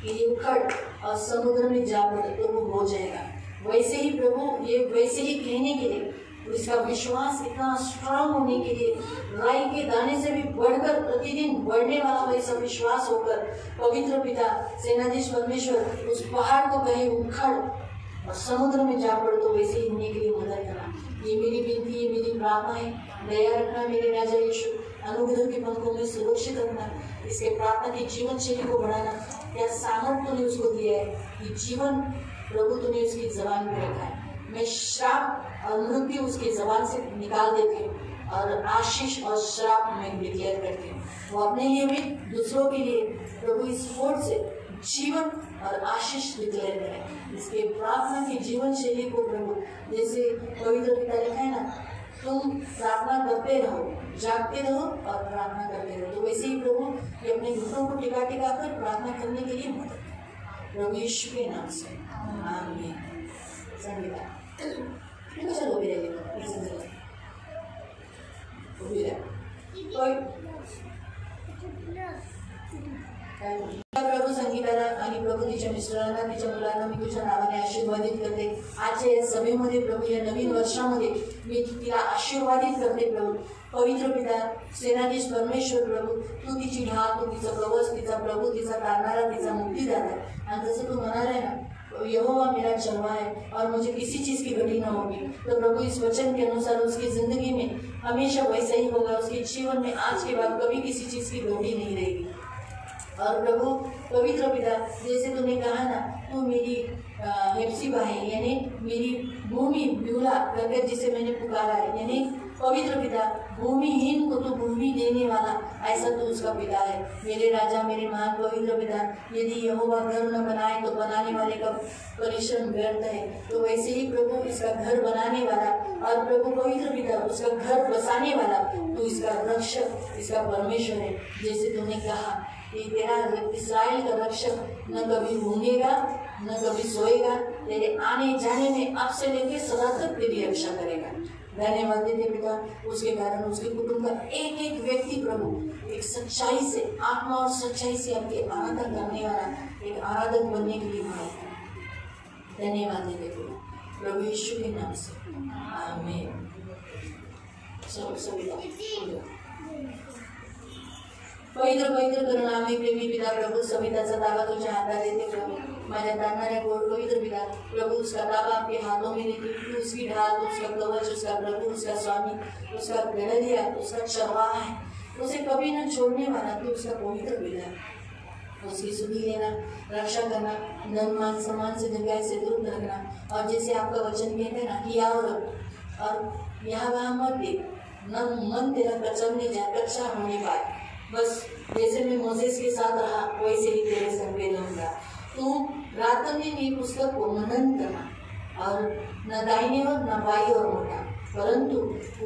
कि ये उखड़ और समुद्र में जा पड़े तो वो हो जाएगा। वैसे ही प्रभु ये वैसे ही कहने के लिए, इसका विश्वास इतना स्ट्रांग होने के लिए, राई के दाने से भी बढ़कर प्रतिदिन बढ़ने वाला वैसा विश्वास होकर पवित्र पिता सेनाधीश परमेश्वर उस पहाड़ को कहे उखड़ और समुद्र में जा पड़, तो वैसे ही होने के लिए मदद करना। ये मेरी विनती, ये मेरी प्रार्थना है। दया रखना मेरे राजा यीशु, अनुग्रह के पंखों में सुरक्षित रखना, इसके प्रार्थना की जीवन शैली को बढ़ाना। क्या सामर्थ तूने उसको दिया है कि जीवन प्रभु तूने उसकी जबान में रखा है। मैं श्राप और मृत्यु उसकी जबान से निकाल देती हूँ और आशीष और श्राप मैं डिक्लेयर करती हूँ। वो अपने लिए भी दूसरों के लिए प्रभु इस वोट से जीवन और आशीष डिक्लेयर करें। इसके प्रार्थना की जीवन शैली को प्रभु, जैसे पवित्र पिता लिखा है ना, तुम प्रार्थना करते रहो, जागते रहो और प्रार्थना करते रहो। तो वैसे ही प्रभु ये अपने घुटनों को टिका टिका कर प्रार्थना करने के लिए मदद करें, प्रभु यीशु के नाम से आमीन। संगीता चलो भी रहेगा प्रभू संगीताला आणि प्रभू तिच्या मिस्टरांना तिच्या मुलांना मी तुझ्या नावाने आशीर्वादित करते। आजच्या या सभेमध्ये प्रभू या नवीन वर्षामध्ये मी तिला आशीर्वादित करते। प्रभू पवित्र पिता सेनाधीश परमेश्वर प्रभू तू तिची ढाल, तू तिचा कवच, तिचा प्रभू, तिचा तारणारा, तिचा मुक्तीदाता। आणि जसं तू म्हणाला है ना यहोवा मेरा चलवा है और मुझे किसी चीज की घटी न होगी, तो प्रभु इस वचन के अनुसार उसकी जिंदगी में हमेशा वैसा ही होगा। उसके जीवन में आज के बाद कभी किसी चीज की घटी नहीं रहेगी। और प्रभु पवित्र पिता जैसे तूने कहा ना तू मेरी हेप्सिबा है, यानी मेरी भूमि ब्यूला करके जिसे मैंने पुकारा है, यानी पवित्र पिता भूमिहीन को तू भूमि देने वाला, ऐसा तू उसका पिता है। मेरे राजा मेरे महान पवित्र पिता, यदि यहोवा घर न बनाए तो बनाने वाले का परिश्रम व्यर्थ है। तो वैसे ही प्रभु इसका घर बनाने वाला और प्रभु पवित्र पिता उसका घर बसाने वाला, तू इसका रक्षक, इसका परमेश्वर है। जैसे तूने कहा कि तेरा इस्राएल का रक्षक न कभी ऊँघेगा न कभी सोएगा, तेरे आने जाने में अब से लेकर सदा तक तेरी रक्षा करेगा। धन्यवाद देते पिता, उसके कारण उसके कुटुंब का एक एक व्यक्ति प्रभु एक सच्चाई से, आत्मा और सच्चाई से आपके आराधना करने वाला एक आराधक बनने के लिए मांगता। धन्यवाद देते पिता प्रभु यीशु के नाम से आमीन। पवित्र पवित्र करुणामय प्रेमी पिता प्रभू सविताचा ताबा तुझ्या हातात देते प्रभू। माझ्या तारणाऱ्या गोड पवित्र पिता प्रभु उसका ताबा आपके हाथों में देती। तू उसकी ढाल, उसका कवच, उसका प्रभु, उसका स्वामी, उसका गड़रिया, उसका चरवाहा है, उसे कभी न छोड़ने वाला तू उसका पवित्र पिता है। उसकी सुधि लेना, रक्षा करना, धन मान सम्मान से दीर्घायु से दूर रखना। और जैसे आपका वचन कहते हैं ना कि और यहाँ वहाँ मत देख, न मन तेरा कचलने जाए, कच्चा होने पाए। बस जैसे मैं मोसेस के साथ रहा वैसे ही तेरे संग पे रहूंगा। तू रात में मेरी पुस्तक को मनन करना और न दाहिने और न बाई और मोटा, परंतु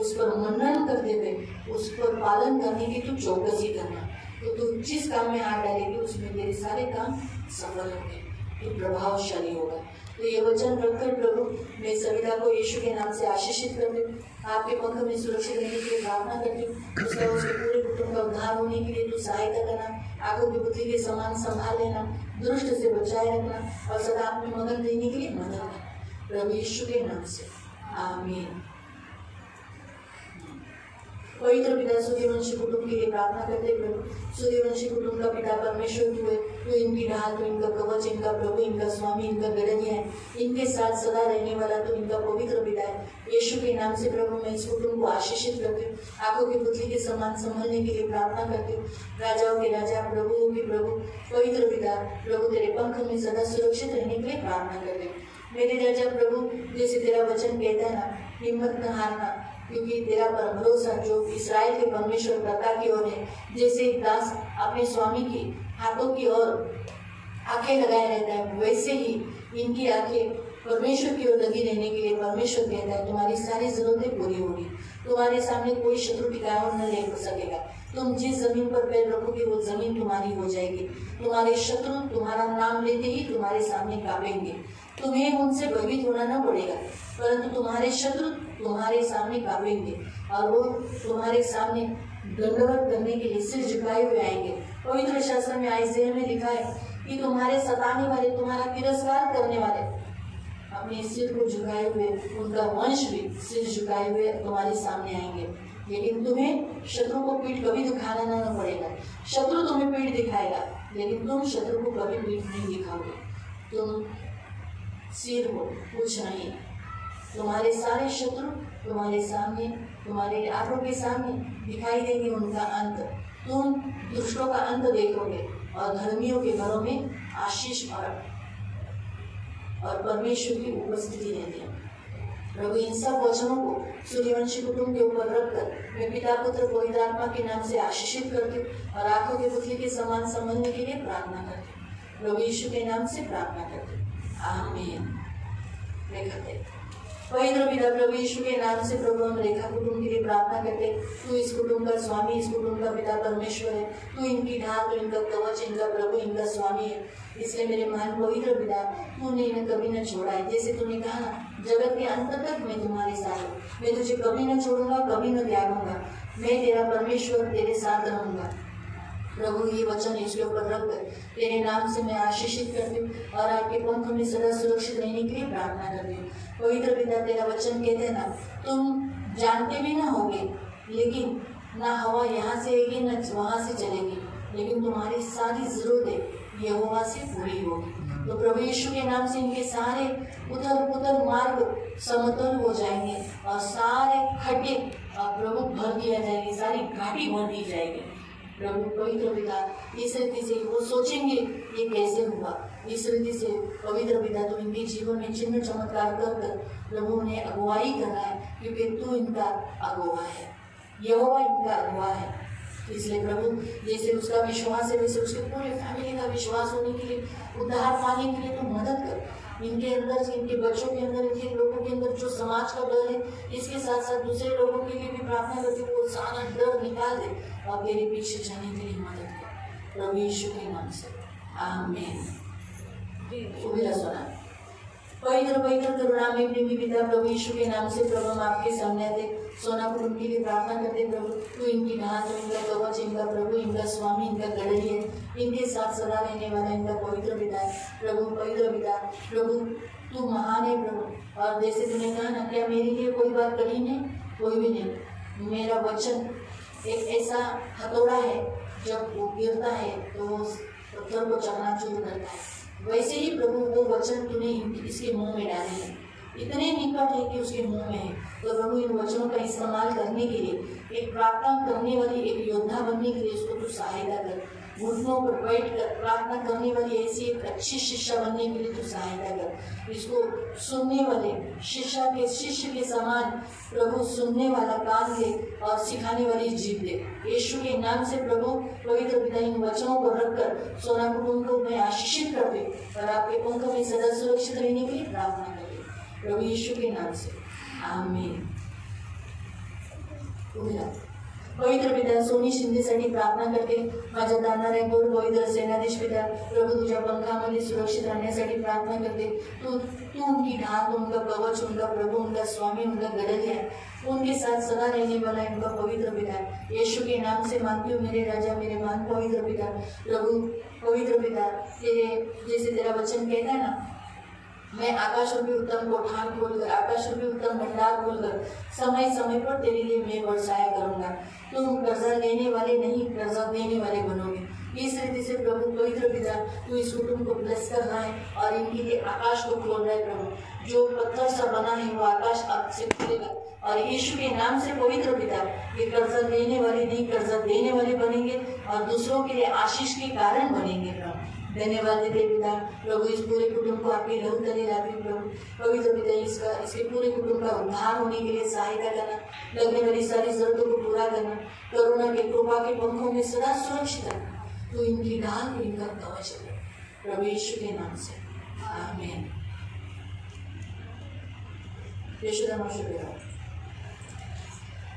उस पर मनन करते हुए उस पर पालन करने की तू चौकसी करना। तो तू जिस काम में हाथ डालेगी उसमें तेरे सारे काम सफल होंगे, तू प्रभावशाली होगा। तो ये वचन रखकर प्रभु मैं सविता को यीशु के नाम से आशीषित करती हूँ। आपके पंख में सुरक्षित रहने के लिए प्रार्थना करती हूँ। उसका उसके पूरे कुटुंब का उद्धार होने के लिए तू सहायता करना, आंखों की पुतली के समान संभाल लेना, दुष्ट से बचाए रखना और सदा अपने मगन देने के लिए मदद करना, प्रभु यीशु के नाम से आमीन। पवित्र पिता सूर्यवंशी कुटुंब के लिए प्रार्थना करते प्रभु। सूर्यवंशी कुटुंब का पिता परमेश्वर तू है, तू इनकी ढाल, तू इनका कवच, इनका प्रभु, इनका स्वामी, इनका गड़रिया है, इनके साथ सदा रहने वाला तू इनका पवित्र पिता है। यीशु के नाम से प्रभु मैं इस कुटुंब को आशीषित करती हूँ, आंखों की पुतली के समान संभलने के लिए प्रार्थना करती हूँ। राजाओं के राजा, प्रभुओं के प्रभु, पवित्र पिता प्रभु तेरे पंख में सदा सुरक्षित रहने के लिए प्रार्थना करती हूँ। मेरे राजा प्रभु जैसे तेरा वचन कहता है ना, हिम्मत न हारना, क्योंकि तेरा पर भरोसा जो इस्राएल के परमेश्वर कर्ता की ओर है। जैसे एक दास अपने स्वामी की हाथों की ओर आंखें लगाए रहता है, वैसे ही इनकी आंखें परमेश्वर की ओर लगी रहने के लिए परमेश्वर कहता है तुम्हारी सारी जरूरतें पूरी होगी। तुम्हारे सामने कोई शत्रु टिकाव न ले सकेगा। तुम जिस जमीन पर पैर रखोगे वो जमीन तुम्हारी हो जाएगी। तुम्हारे शत्रु तुम्हारा नाम लेते ही तुम्हारे सामने कांपेंगे। तुम्हें उनसे भयभीत होना न पड़ेगा, परंतु तुम्हारे शत्रु तुम्हारे सामने कांपेंगे और वो तुम्हारे सामने दंडवत करने के लिए सिर झुकाए हुए आएंगे। पवित्र शास्त्र में आइज़ाया में लिखा है कि तुम्हारे सताने वाले, तुम्हारा तिरस्कार करने वाले अपने सिर को झुकाए हुए, उनका वंश भी सिर झुकाए हुए तुम्हारे सामने आएंगे। लेकिन तुम्हें शत्रु को पीठ कभी दिखाना न पड़ेगा। शत्रु तुम्हें पीठ दिखाएगा, लेकिन तुम शत्रु को कभी पीठ नहीं दिखाओगे। तुम सिर हो, कुछ नहीं। तुम्हारे सारे शत्रु तुम्हारे सामने, तुम्हारे आंखों के सामने दिखाई देंगे उनका अंत। तुम दुष्टों का अंत देखोगे और धर्मियों के घरों में आशीष और परमेश्वर की उपस्थिति रहती है। प्रभु इन सब वचनों को सूर्यवंशी कुटुंब के ऊपर रखकर मैं पिता पुत्र पवित्र आत्मा के नाम से आशीषित करती हूँ और आंखों के पुतली के समान संभलने के लिए प्रार्थना करती हूँ। प्रभु यीशु के नाम से प्रार्थना करती हूँ, आमीन। पवित्र पिता प्रभु यीशु के नाम से प्रभु हम रेखा कुटुंब के लिए प्रार्थना करते। तू इस कुटुंब का स्वामी, इस कुटुंब का पिता परमेश्वर है। तू इनकी ढाल, तू इनका कवच, इनका प्रभु, इनका स्वामी है। इसलिए मेरे महान पवित्र पिता, तूने इन्हें कभी न छोड़ा है। जैसे तूने कहा ना, जगत के अंत तक मैं तुम्हारे साथ हूँ, मैं तुझे कभी न छोड़ूंगा, कभी न त्यागूंगा, मैं तेरा परमेश्वर तेरे साथ रहूंगा। प्रभु ये वचन इसके ऊपर रख कर तेरे नाम से मैं आशीषित करती हूँ और आपके पंख में सदा सुरक्षित रहने के लिए प्रार्थना करती हूँ। पवित्र पिता, तेरा वचन कहते हैं ना, तुम जानते भी ना होगे, लेकिन ना हवा यहाँ से आएगी ना वहाँ से चलेगी, लेकिन तुम्हारी सारी जरूरतें यहोवा से पूरी होगी। तो प्रभु यीशु के नाम से इनके सारे उथल मार्ग समतल हो जाएंगे और सारे खड्डे प्रभु भर दिया जाएंगे, सारी घाटी भर दी जाएगी। प्रभु पवित्र पिता, इस रीति से वो सोचेंगे ये कैसे हुआ, इस रीति से पवित्र पिता तू इनके जीवन में चिन्ह चमत्कार कर कर प्रभु उन्हें अगुवाई करना है, क्योंकि तू इनका अगुवा है, यहोवा इनका अगुवा है। इसलिए प्रभु जैसे उसका विश्वास है वैसे उसके पूरे फैमिली का विश्वास होने के लिए, उद्धार पाने के लिए तू मदद कर। इनके अंदर, इनके बच्चों के अंदर, इनके लोगों के अंदर जो समाज का डर है, इसके साथ साथ दूसरे लोगों के लिए भी प्रार्थना करके वो सारा डर निकाल दे और तेरे पीछे जाने के लिए मदद कर, प्रभु यीशु के नाम से, आमीन। सुना पवित्र पवित्र करुणा में प्रेमी पिता प्रभु यीशु के नाम से प्रभु हम आपके सामने आते, सोना कुटुंब के लिए प्रार्थना करते। प्रभु तू इनकी ढाल, इनका कवच, इनका प्रभु, इनका स्वामी, इनका गढ़ है, इनके साथ सदा रहने वाला इनका पवित्र पिता है। प्रभु पवित्र पिता, प्रभु तू महान है प्रभु, और जैसे तूने कहा ना, क्या मेरे लिए कोई बात कठिन है? कोई भी नहीं। मेरा वचन एक ऐसा हथौड़ा है, जब वो गिरता है तो वो पत्थर को चकनाचूर करता है। वैसे ही प्रभु वो वचन तूने इसके मुंह में डाले हैं, इतने निकट है कि उसके मुंह में है। तो प्रभु इन वचनों का इस्तेमाल करने के लिए, एक प्रार्थना करने वाली एक योद्धा बनने के लिए उसको तू सहायता कर। घुटनों पर बैठ कर प्रार्थना करने वाली ऐसी एक अच्छी शिष्या बनने के लिए तू सहायता कर। इसको सुनने वाले शिष्य के समान प्रभु सुनने वाला कान दे और सिखाने वाली जीभ दे। यीशु के नाम से प्रभु पवित्र पिता इन वचनों को रखकर सोना कुटुंब को मैं आशीषित करते और आपके पंख में सदा सुरक्षित रहने के लिए प्रार्थना करते, प्रभु यीशु के नाम से, आमीन। पवित्र पिता सोनी शिंदेसाठी प्रार्थना करते। माझ्या दानाऱ्या गोड पवित्र सेनाधीश पिता प्रभु तुझ्या पंखामध्ये सुरक्षित राहण्यासाठी प्रार्थना करते। तू उनकी ढाल, उनका कवच, उनका प्रभु, उनका स्वामी, उनका गढ़ है, उनके साथ सदा रहने वाला है उनका पवित्र पिता। यीशु के नाम से मांगती हूँ मेरे राजा, मेरे महान पवित्र पिता। प्रभु पवित्र पिता, तेरे जैसे तेरा वचन कहता है ना, मैं आकाश रूपी उत्तम कोठान खोलकर, आकाश रूपी उत्तम भंडार खोलकर समय समय पर तेरे लिए मैं बरसाया करूंगा। तुम कर्जा लेने वाले नहीं, कर्जा देने वाले बनोगे। इस रीति से प्रभु पवित्र पिता तू इस कुटुंब को ब्लेस कर रहा है और इनके लिए आकाश को खोल रहा है। प्रभु जो पत्थर सा बना है वो आकाश अब से खुलेगा और यीशु के नाम से पवित्र पिता ये कर्जा लेने वाले नहीं, कर्जा देने वाले बनेंगे और दूसरों के लिए आशीष के कारण बनेंगे। प्रभु धन्यवाद देते पिता। प्रभु इस पूरे कुटुंब को आपके लहू तले लाते प्रभु पवित्र पिता, इसके पूरे कुटुंब का उद्धार होने के लिए सहायता करना, लगने वाली सारी जरूरतों को पूरा करना, करुणा के कृपा के पंखों में सदा सुरक्षित रखना। तो इनकी ढाल को इनका कवच है प्रभु यीशु के नाम से, आमीन। यीशु नाम शुक्रिया।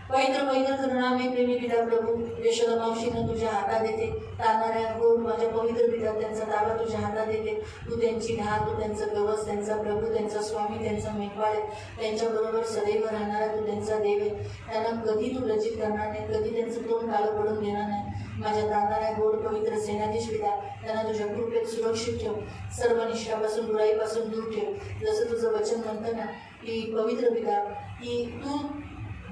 पवित्र पवित्र करुणा में प्रेमी पिता प्रभू यशोदा मावशींना तुझ्या हातात देते। तारणाऱ्या गोड माझ्या पवित्र पिता त्यांचा ताबा तुझ्या हातात देते। तू त्यांची ढाल, तू त्यांचा कवच, त्यांचा प्रभू, त्यांचा स्वामी, त्यांचा मेघवाळ, त्यांच्याबरोबर सदैव राहणारा तू त्यांचा देव आहे। त्यांना कधी तू लज्जित करणार नाही, कधी त्यांचं तोंड काळं पडून देणार नाही। माझ्या तारणाऱ्या गोड पवित्र सेनाधीश पिता त्यांना तुझ्या कृपेत सुरक्षित ठेव, सर्व निष्ठापासून बुराईपासून दूर ठेव। जसं तुझं वचन म्हणतं ना की पवित्र पिता की तू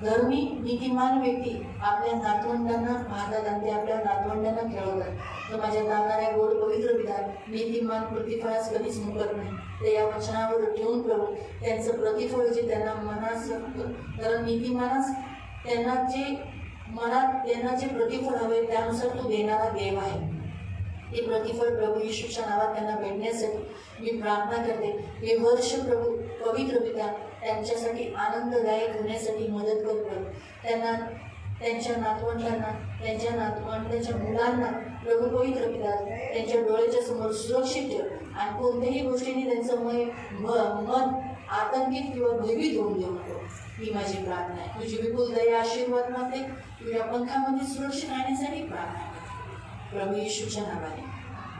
धर्मी नीतिमान व्यक्ती आपल्या नातवंडांना पाहतात आणि ते आपल्या नातवंडांना खेळवतात। तर माझ्या जाणाऱ्या गोड पवित्र पिता नीतिमान प्रतिफळास कधीच मुकत नाही। ते या वचनावर ठेवून प्रभू त्यांचं प्रतिफळ जे त्यांना मनास, कारण नीतिमानास त्यांना जे मनात त्यांना जे प्रतिफळ हवे त्यानुसार तू देणारा देव आहे। ते प्रतिफळ प्रभू येशूच्या नावात त्यांना भेटण्यासाठी मी प्रार्थना करते। हे वर्ष प्रभू पवित्र पिता त्यांच्यासाठी आनंददायक होण्यासाठी मदत कर प्रभू। त्यांना, त्यांच्या नातवंडांना, त्यांच्या नातवंडांच्या मुलांना प्रभू पवित्र पिता त्यांच्या डोळ्याच्या समोर सुरक्षित ठेव आणि कोणत्याही गोष्टीने त्यांचं मन आतंकित किंवा भयभीत होऊन देऊ नको, ही माझी प्रार्थना आहे. तुझी विपुल दया आशीर्वाद मध्ये तुझ्या पंखामध्ये सुरक्षित राहण्यासाठी प्रार्थना करते प्रभू येशूच्या नावाने,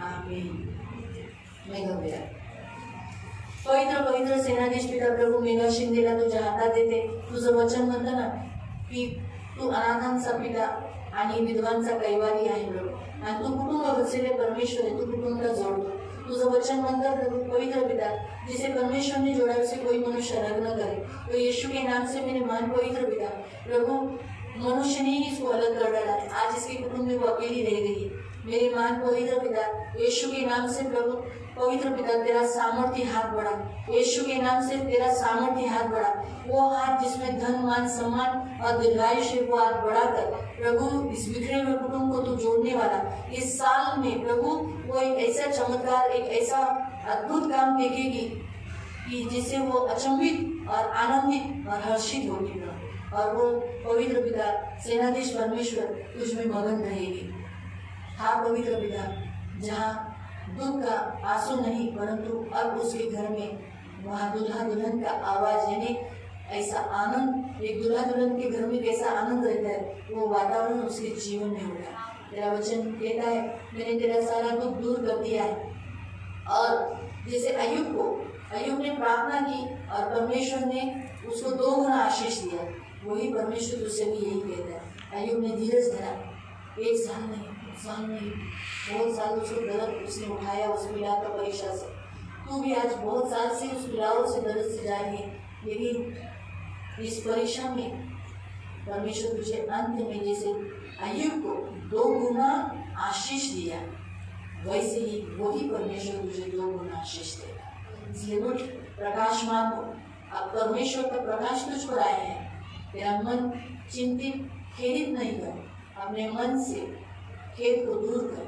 आमेन. मेघा पवित्र पवित्र सेनाधीश पिता प्रभू, मेघा शिंदेला तुझ्या हातात देते. तुझं वचन म्हणतं ना की तू अनाथांचा पिता आणि विधवांचा कैवारी आहे प्रभू, आणि तू कुटुंब बसलेले परमेश्वर आहे, तू कुटुंबाला जोडतो. तुझं वचन म्हणतं प्रभु पवित्र पिता, जिसे परमेश्वर ने जोड़ा उसे कोई मनुष्य अलग न करे. तो यीशु के नाम से मेरे मान पवित्र पिता प्रभु, मनुष्य ने ही इसको अलग कर डाला है. आज इसके कुटुंब में वो अकेली रह गई है. मेरे मान पवित्र पिता यीशु के नाम से प्रभु पवित्र पिता, तेरा सामर्थ्य हाथ बढ़ा. यीशु के नाम से तेरा सामर्थ्य हाथ बढ़ा. वो हाथ जिसमें धन मान सम्मान और दीर्घायुष है, वो हाथ बढ़ाकर प्रभु इस बिखरे हुए कुटुंब को तू जोड़ने वाला इस साल में प्रभु वो एक ऐसा चमत्कार, एक ऐसा अद्भुत काम देखेगी कि जिससे वो अचंभित और आनंदित और हर्षित होगी प्रभु. और वो पवित्र पिता सेनाधीश परमेश्वर तुझ में मगन रहेगी. हाँ पवित्र पिता, जहाँ दुख का आंसू नहीं परंतु अब उसके घर में वहाँ दुल्हा दुल्हन का आवाज, यानी ऐसा आनंद, एक दुल्हा दुल्हन के घर में कैसा आनंद रहता है वो वातावरण उसके जीवन में होगा. तेरा वचन कहता है मैंने तेरा सारा दुख दूर कर दिया है. और जैसे अय्यूब ने प्रार्थना की और परमेश्वर ने उसको 2 गुना आशीष दिया, वही परमेश्वर तुझसे भी यही कहता है. अय्यूब ने धीरज धरा, 1 साल नहीं, बहुत साल उसको दर्द उसने उठाया उस पीड़ा का परीक्षा से. तू भी आज बहुत साल से उस पीड़ाओं से दर्द से जा रही है, लेकिन इस परीक्षा में परमेश्वर तुझे अंत में जैसे अय्यूब को 2 गुना आशीष दिया, वैसे ही वही परमेश्वर तुझे 2 गुना आशीष देगा. इसलिए उठ, प्रकाशमान हो. अब परमेश्वर का प्रकाश तुझ पर आया है. तेरा मन चिंतित खेदित नहीं कर, अपने मन से खेद को दूर कर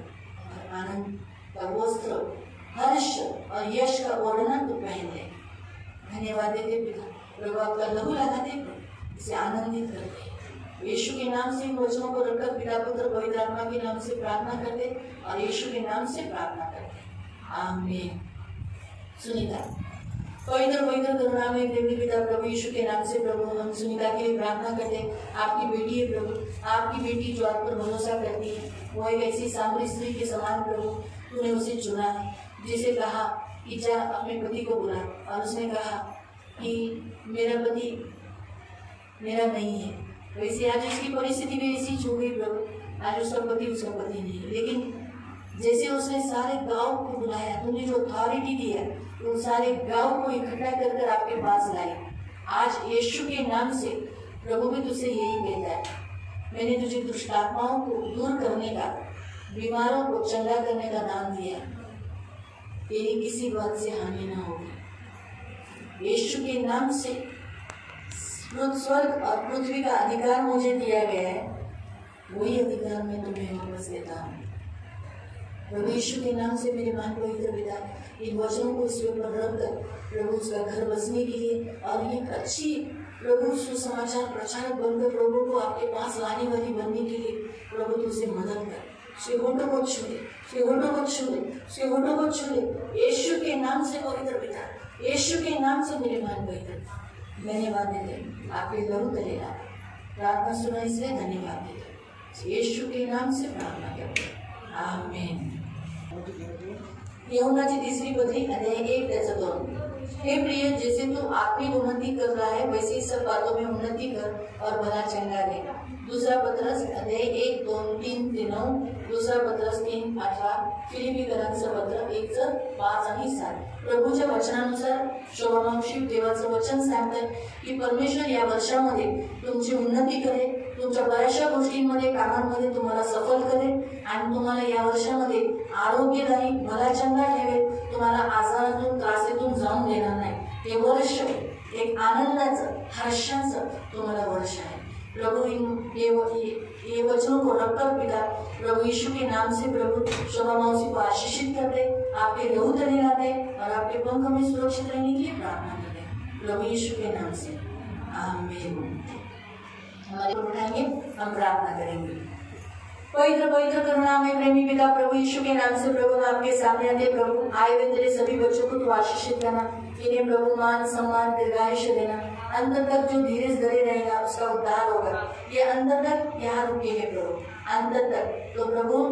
और आनंद का वस्त्र, हर्ष और यश का ओढ़ना तो पहन ले. धन्यवाद देते पिता, प्रभु आपका लहू लगाते इसे आनंदित करते. यीशु के नाम से इन वचनों को रखकर पिता पुत्र पवित्र आत्मा के नाम से प्रार्थना करते और यीशु के नाम से प्रार्थना करते, आमीन. सुनीता, पवित्र पवित्र करुणामय प्रेमी पिता प्रभु यीशु के नाम से प्रभु हम सुनीता के लिए प्रार्थना करते. आपकी बेटी है प्रभु, आपकी बेटी जो आप पर भरोसा करती है, वो एक ऐसी सामरी स्त्री के समान प्रभु तूने उसे चुना है. जिसे कहा कि जा अपने पति को बुला, और उसने कहा कि मेरा पति मेरा नहीं है. वैसे आज उसकी परिस्थिति भी ऐसी हो गई प्रभु, आज उसका पति नहीं है, लेकिन जैसे उसने सारे गांव को बुलाया, तुमने जो अथॉरिटी दी है तो सारे गांव को इकट्ठा कर आपके पास लाए. आज यीशु के नाम से प्रभु भी तुझसे यही कहता है, मैंने तुझे दुष्ट आत्माओं को दूर करने का, बीमारों को चंगा करने का नाम दिया. तेरी किसी बात से हानि न होगी. यीशु के नाम से स्वर्ग और पृथ्वी का अधिकार मुझे दिया गया है, वही अधिकार मैं तुम्हें वापस देता हूँ. प्रभु यीशु के नाम से मेरे मान पवित्र पिता, इन वचनों को इसके ऊपर रखकर प्रभु उसका घर बसने के लिए और एक अच्छी प्रभु सुसमाचार प्रचारक बनकर प्रभु को आपके पास लाने वाली बनने के लिए प्रभु तुझसे मदद कर. श्रीघोटों को छू ले, श्रीघोटों को छू ले, श्रीघोटों को छू ले. यीशु के नाम से पवित्र पिता, यीशु के नाम से मेरे मान पवित्र, धन्यवाद देते आपके लहू तलेगा. प्रार्थना सुना इसलिए धन्यवाद देते. यीशु के नाम से प्रार्थना करते, आमीन. यूहन्नाची 3री पत्री अध्याय 1:2. हे प्रिय, जैसे तू आत्मिक उन्नति कर रहा है वैसे ही सब बातों में उन्नति कर और भला चंगा रहे. 2 पत्रस अध्याय 1:2-3-9, 2 पत्रस 3:18, फिलिपीकरांचं पत्र 1:5 आणि 7. प्रभूच्या वचनानुसार शोभामावशी देवाचं वचन सांगतात की परमेश्वर या वर्षामध्ये तुमची उन्नती करेल, तुमच्या बऱ्याचशा गोष्टींमध्ये, कामांमध्ये तुम्हाला सफल करेल आणि तुम्हाला या वर्षामध्ये आरोग्यदायी भला चंगा ठेवेल. तुम्हाला आजारातून, त्रासातून जाऊन देणार नाही. हे वर्ष एक आनंदाचं, हर्षाचं तुम्हाला वर्ष आहे. प्रभु ये वचनों को रखकर पिता प्रभु यीशु के नाम से प्रभु शोभा मौसी को आशीषित करते, आपके लहू तले लाते और आपके पंख में सुरक्षित रहने के लिए प्रार्थना करते प्रभु यीशु के नाम से, आमीन. हमारे उठाएंगे, हम प्रार्थना करेंगे. पवित्र पवित्र करुणामय प्रेमी पिता प्रभु यीशु के नाम से प्रभु हम आपके सामने आते प्रभु, आए हुए तेरे सभी बच्चों को तू आशीषित करना, इन्हें प्रभु मान सम्मान दीर्घायुष्य देना, अंत तक जो धीरे धरे रहेगा उसका उद्धार होगा। ये अंत तक यहाँ रुकेंगे प्रभु, अंत तक तो प्रभु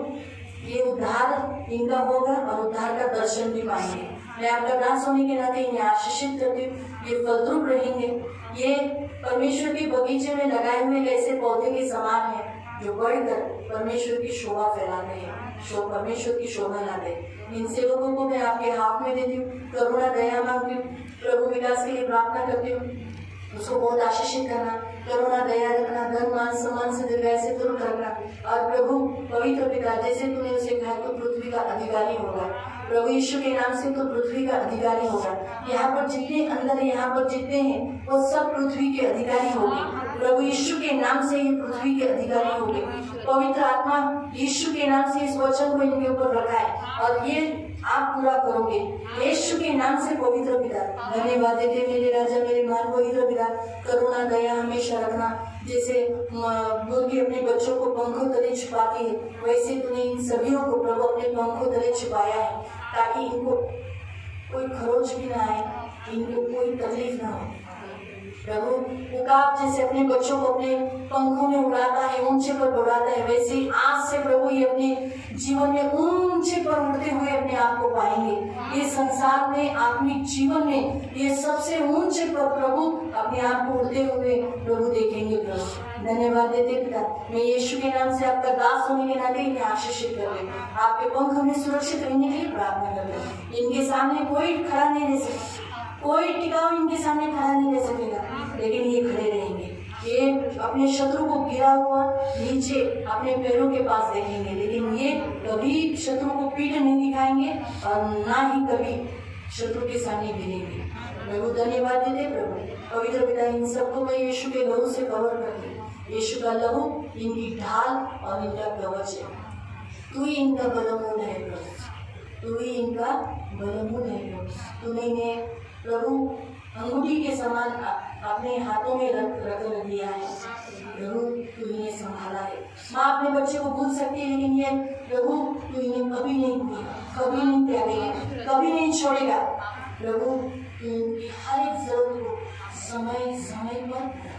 ये उद्धार इनका होगा और उद्धार का दर्शन भी पाएंगे। मैं आपका दास होने के नाते इन्हें आशीषित करती हूँ, ये फलद्रूप रहेंगे, ये परमेश्वर के बगीचे में लगाए हुए ऐसे पौधे के समान है जो बढ़कर परमेश्वर की शोभा फैलाते हैं, परमेश्वर की शोभा लाते हैं। इन सेवकों को मैं आपके हाथ में देती हूँ, करुणा दया मांगती हूँ, प्रभु विकास के लिए प्रार्थना करती हूँ, उसको बहुत आशीषित करना, करुणा दया रखना, धन मान सम्मान से दीर्घायु से तुरंत रखना। और प्रभु पवित्र पिता जैसे तूने उसे कहा तो पृथ्वी का अधिकारी होगा, प्रभु यीशु के नाम से तो पृथ्वी का अधिकारी होगा। यहाँ पर जितने अंदर यहाँ पर जितने हैं वो सब पृथ्वी के अधिकारी होंगे, प्रभु यीशु के नाम से ये पृथ्वी के अधिकारी होंगे। पवित्र आत्मा यीशु के नाम से इस वचन को इनके ऊपर रखा है और ये आप पूरा करोगे यीशु के नाम से। पवित्र पिता धन्यवाद देते मेरे राजा मेरे महान पवित्र पिता, करुणा दया हमेशा रखना। जैसे मुर्गी अपने बच्चों को पंखों तले छुपाती है, वैसे तूने इन सभीयों को प्रभु अपने पंखों तले छुपाया है ताकि इनको कोई खरोच भी ना आए, इनको कोई तकलीफ ना हो। प्रभु उकाब जैसे अपने बच्चों को अपने पंखों में उड़ाता है, ऊंचे पर उड़ाता है, वैसे ही आज से प्रभु ये अपने जीवन में ऊंचे पर उड़ते हुए अपने आप को पाएंगे। ये संसार में आत्मिक जीवन में ये सबसे ऊंचे पर प्रभु अपने आप को उड़ते हुए प्रभु देखेंगे। प्रभु धन्यवाद देते पिता, मैं यीशु के नाम से आपका दास होने के नाते इन्हें आशीषित कर रही हूँ, आपके पंख में सुरक्षित रहने के लिए प्रार्थना कर रही हूँ। इनके सामने कोई खड़ा नहीं रह सकता, कोई टिकाव इनके सामने खड़ा नहीं रह सकेगा, लेकिन ये खड़े रहेंगे। ये अपने शत्रु को गिरा हुआ नीचे अपने पैरों के पास देखेंगे, लेकिन ये कभी शत्रु को पीठ नहीं दिखाएंगे और ना ही कभी शत्रु के सामने गिरेंगे। प्रभु धन्यवाद देते प्रभु पवित्र पिता, इन सबको मैं यीशु के लहू से कवर करती। यीशु का लहू इनकी ढाल और इनका कवच है। तू ही इनका बलमूल है प्रभु, तू ही इनका बलमूल है प्रभु। तूने इन्हें प्रभु अंगूठी के समान अपने हाथों में रख दिया है प्रभु, तू इन्हें संभाला है। माँ अपने बच्चे को भूल सकती है, लेकिन ये प्रभु तू इन्हें कभी नहीं भूलेगा, कभी नहीं त्यागेगा, कभी नहीं छोड़ेगा। प्रभु इनकी हर एक जरूरत को समय समय पर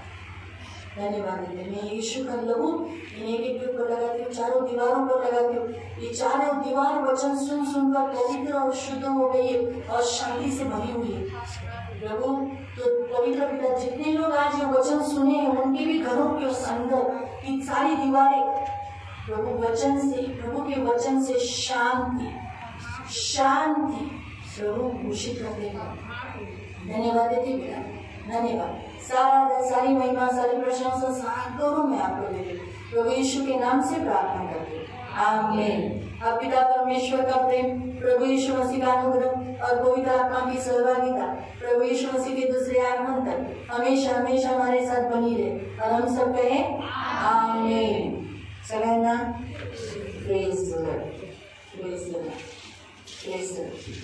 धन्यवाद देते। मैं यीशु का लहू इन्हें के ऊपर लगाती हूँ, चारों दीवारों पर लगाती हूँ। ये चारों दीवार वचन सुन सुनकर पवित्र और शुद्ध हो गई है और शांति से भरी हुई है प्रभु। तो पवित्र पिता जितने लोग आज ये वचन सुने हैं उनके भी घरों के अंदर इन सारी दीवारें प्रभु वचन से, प्रभु के वचन से शांति शांति प्रभु घोषित करते हैं। धन्यवाद देते पिता, धन्यवाद। सारी महिमा सारी प्रशंसा सारी गौरव में आपको देते प्रभु यीशु के नाम से प्रार्थना करते हैं, आमीन। अब पिता परमेश्वर का प्रेम, प्रभु यीशु मसीह का अनुग्रह और पवित्र आत्मा की सहभागिता प्रभु यीशु मसीह के दूसरे आगमन तक हमेशा हमेशा हमारे साथ बनी रहे और हम सब कहें आमीन। सगळ्यांना praise the Lord, praise the Lord, praise the Lord.